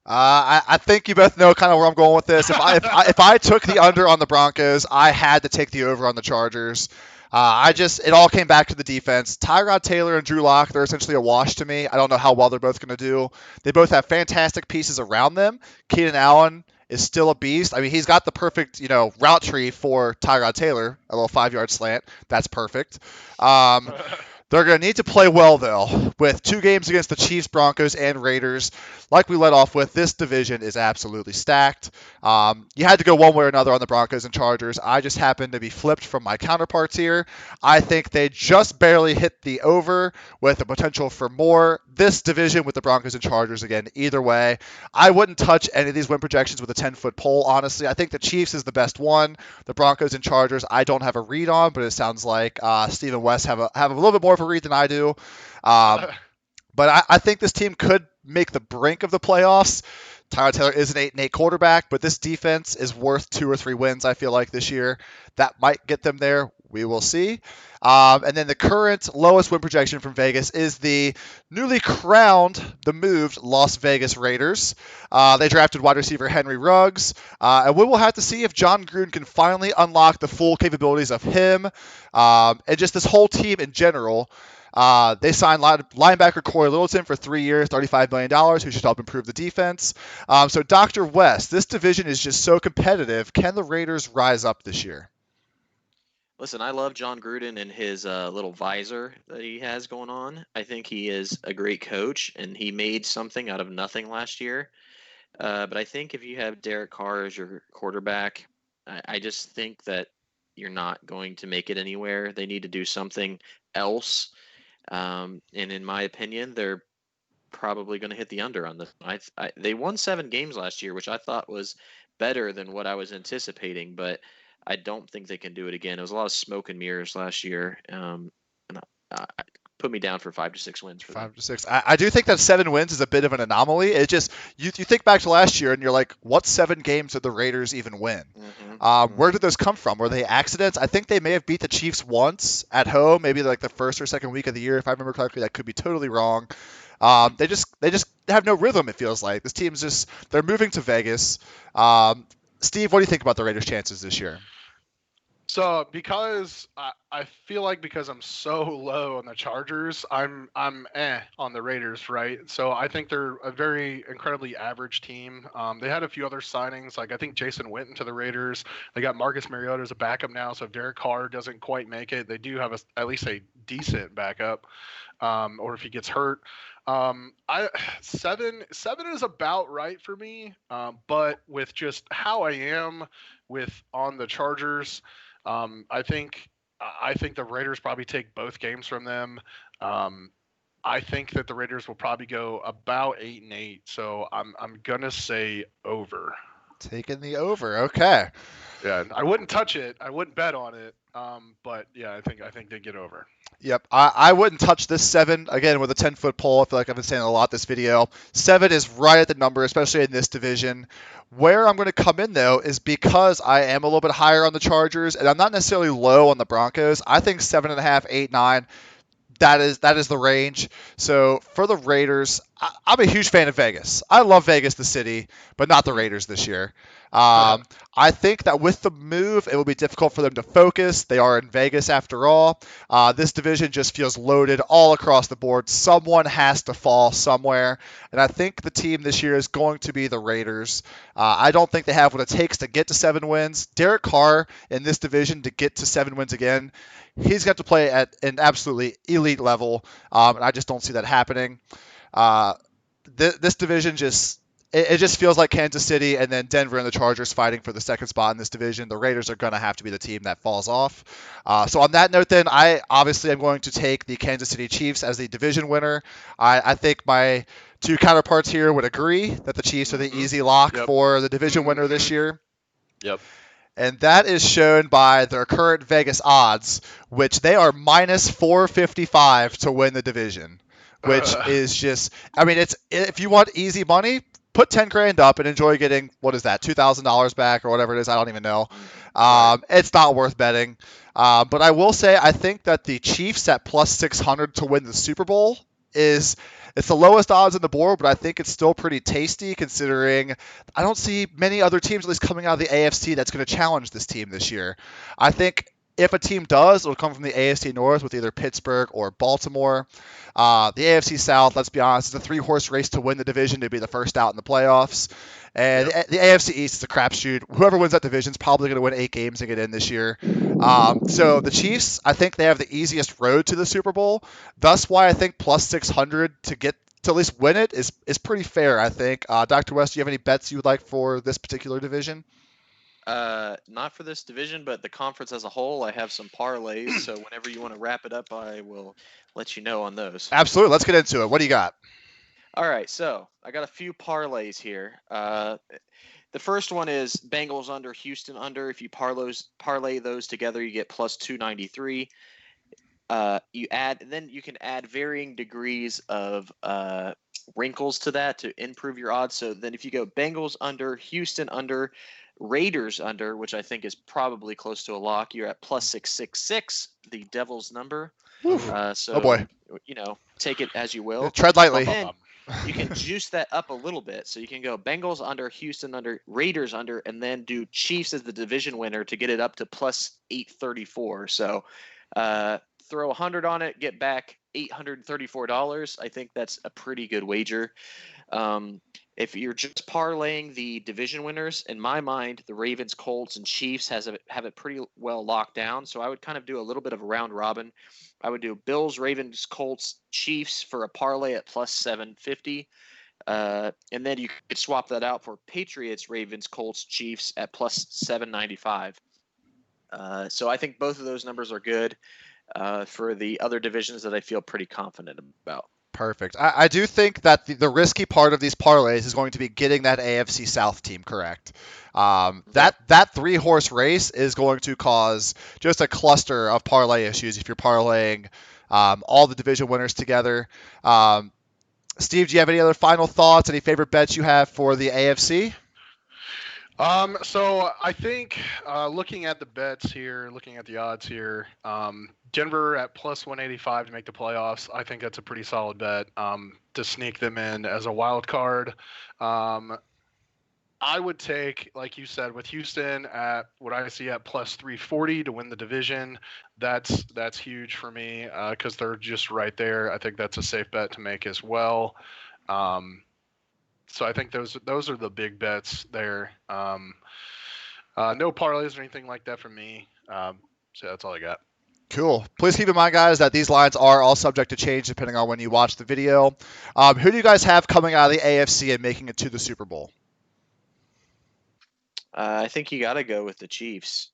I think you both know kind of where I'm going with this. If I took the under on the Broncos, I had to take the over on the Chargers. It all came back to the defense. Tyrod Taylor and Drew Lock, they're essentially a wash to me. I don't know how well they're both going to do. They both have fantastic pieces around them. Keenan Allen is still a beast. I mean, he's got the perfect, route tree for Tyrod Taylor, a little 5-yard slant. That's perfect. They're going to need to play well, though, with 2 games against the Chiefs, Broncos, and Raiders. Like we led off with, this division is absolutely stacked. You had to go one way or another on the Broncos and Chargers. I just happened to be flipped from my counterparts here. I think they just barely hit the over with the potential for more. This division with the Broncos and Chargers, again, either way. I wouldn't touch any of these win projections with a 10-foot pole, honestly. I think the Chiefs is the best one. The Broncos and Chargers, I don't have a read on, but it sounds like Steve and Wes have a little bit more of a read than I do. But I think this team could make the brink of the playoffs. Tyrod Taylor is an 8-8 quarterback, but this defense is worth 2 or 3 wins, I feel like, this year. That might get them there. We will see. And then the current lowest win projection from Vegas is the newly crowned, the moved Las Vegas Raiders. They drafted wide receiver Henry Ruggs. And we will have to see if John Gruden can finally unlock the full capabilities of him and just this whole team in general. They signed linebacker Corey Littleton for 3 years, $35 million, who should help improve the defense. So, Dr. West, this division is just so competitive. Can the Raiders rise up this year? Listen, I love John Gruden and his little visor that he has going on. I think he is a great coach, and he made something out of nothing last year. But I think if you have Derek Carr as your quarterback, I just think that you're not going to make it anywhere. They need to do something else. And in my opinion, they're probably going to hit the under on this. They won 7 games last year, which I thought was better than what I was anticipating, but I don't think they can do it again. It was a lot of smoke and mirrors last year. And put me down for 5 to 6 wins for 5 to 6. I do think that 7 wins is a bit of an anomaly. It just you think back to last year and you're like, what 7 games did the Raiders even win? Where did those come from? Were they accidents? I think they may have beat the Chiefs once at home, maybe like the first or second week of the year, if I remember correctly. That could be totally wrong. They just have no rhythm. It feels like this team's they're moving to Vegas. Steve, what do you think about the Raiders' chances this year? So because I feel like because I'm so low on the Chargers, I'm on the Raiders, right? So I think they're a very incredibly average team. They had a few other signings, like I think Jason Witten to the Raiders. They got Marcus Mariota as a backup now, so if Derek Carr doesn't quite make it, they do have at least a decent backup. Or if he gets hurt. I seven is about right for me, but with just how I am with on the Chargers, I think the Raiders probably take both games from them. Um, I think that the Raiders will probably go about 8-8, so I'm gonna say over. Taking the over. Okay. Yeah, I wouldn't touch it. I wouldn't bet on it. But yeah, I think they get over. Yep, I wouldn't touch this 7. Again, with a 10-foot pole, I feel like I've been saying a lot this video. 7 is right at the number, especially in this division. Where I'm going to come in, though, is because I am a little bit higher on the Chargers, and I'm not necessarily low on the Broncos. I think 7.5, 8, 9, that is the range. So for the Raiders, I'm a huge fan of Vegas. I love Vegas, the city, but not the Raiders this year. I think that with the move, it will be difficult for them to focus. They are in Vegas after all. This division just feels loaded all across the board. Someone has to fall somewhere, and I think the team this year is going to be the Raiders. I don't think they have what it takes to get to 7 wins. Derek Carr in this division to get to 7 wins again, he's got to play at an absolutely elite level, and I just don't see that happening. Uh, this division it just feels like Kansas City and then Denver and the Chargers fighting for the second spot in this division. The Raiders are going to have to be the team that falls off. So on that note, then I obviously am going to take the Kansas City Chiefs as the division winner. I think my two counterparts here would agree that the Chiefs are the easy lock Yep. for the division winner this year. Yep. And that is shown by their current Vegas odds, which they are minus 455 to win the division, which is just, I mean, it's if you want easy money, put 10 grand up and enjoy getting, what is that, $2,000 back or whatever it is. I don't even know. It's not worth betting. But I will say, I think that the Chiefs at plus 600 to win the Super Bowl it's the lowest odds on the board, but I think it's still pretty tasty considering I don't see many other teams, at least coming out of the AFC, that's going to challenge this team this year. I think if a team does, it'll come from the AFC North with either Pittsburgh or Baltimore. The AFC South, let's be honest, is a 3-horse race to win the division to be the first out in the playoffs. And the AFC East is a crapshoot. Whoever wins that division is probably going to win 8 games and get in this year. So the Chiefs, I think they have the easiest road to the Super Bowl. Thus why I think plus 600 to get to at least win it is pretty fair, I think. Dr. West, do you have any bets you would like for this particular division? Not for this division, but the conference as a whole. I have some parlays, so whenever you want to wrap it up, I will let you know on those. Absolutely. Let's get into it. What do you got? All right, so I got a few parlays here. The first one is Bengals under, Houston under. If you parlay those together, you get plus 293. Then you can add varying degrees of wrinkles to that to improve your odds. So then if you go Bengals under, Houston under, Raiders under, which I think is probably close to a lock, you're at plus 666, the devil's number. So, oh boy, take it as you will. Tread lightly. Then you can juice that up a little bit. So you can go Bengals under, Houston under, Raiders under, and then do Chiefs as the division winner to get it up to plus 834. So throw 100 on it, get back $834. I think that's a pretty good wager. If you're just parlaying the division winners, in my mind, the Ravens, Colts, and Chiefs have it pretty well locked down. So I would kind of do a little bit of a round robin. I would do Bills, Ravens, Colts, Chiefs for a parlay at plus 750. And then you could swap that out for Patriots, Ravens, Colts, Chiefs at plus 795. So I think both of those numbers are good for the other divisions that I feel pretty confident about. Perfect. I do think that the risky part of these parlays is going to be getting that AFC South team correct. That 3-horse race is going to cause just a cluster of parlay issues if you're parlaying all the division winners together. Steve, do you have any other final thoughts? Any favorite bets you have for the AFC? So I think looking at the bets here, looking at the odds here, Denver at plus 185 to make the playoffs. I think that's a pretty solid bet to sneak them in as a wild card. I would take, like you said, with Houston at what I see at plus 340 to win the division. That's huge for me because they're just right there. I think that's a safe bet to make as well. So I think those are the big bets there. No parlays or anything like that from me. So that's all I got. Cool. Please keep in mind, guys, that these lines are all subject to change depending on when you watch the video. Who do you guys have coming out of the AFC and making it to the Super Bowl? I think you got to go with the Chiefs.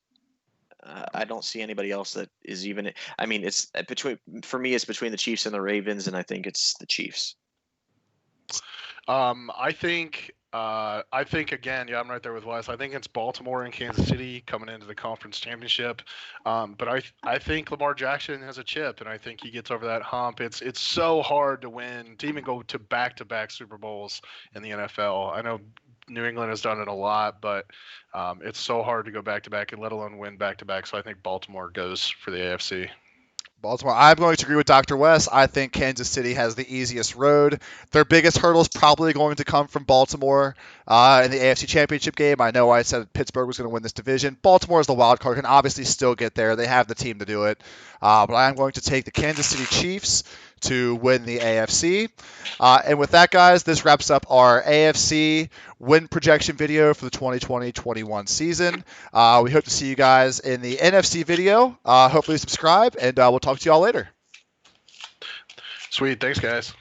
I don't see anybody else that is even. I mean, it's between for me. It's between the Chiefs and the Ravens, and I think it's the Chiefs. I think again, yeah, I'm right there with Wes. I think it's Baltimore and Kansas City coming into the conference championship. But I think Lamar Jackson has a chip, and I think he gets over that hump. It's so hard to win, to even go to back-to-back Super Bowls in the NFL. I know New England has done it a lot, but it's so hard to go back-to-back, and let alone win back-to-back. So I think Baltimore goes for the AFC. Baltimore. I'm going to agree with Dr. West. I think Kansas City has the easiest road. Their biggest hurdle is probably going to come from Baltimore in the AFC Championship game. I know I said Pittsburgh was going to win this division. Baltimore is the wild card, can obviously still get there. They have the team to do it. But I'm going to take the Kansas City Chiefs to win the AFC. And with that, guys, this wraps up our AFC win projection video for the 2020-21 season. We hope to see you guys in the NFC video. Hopefully subscribe, and we'll talk to you all later. Sweet. Thanks, guys.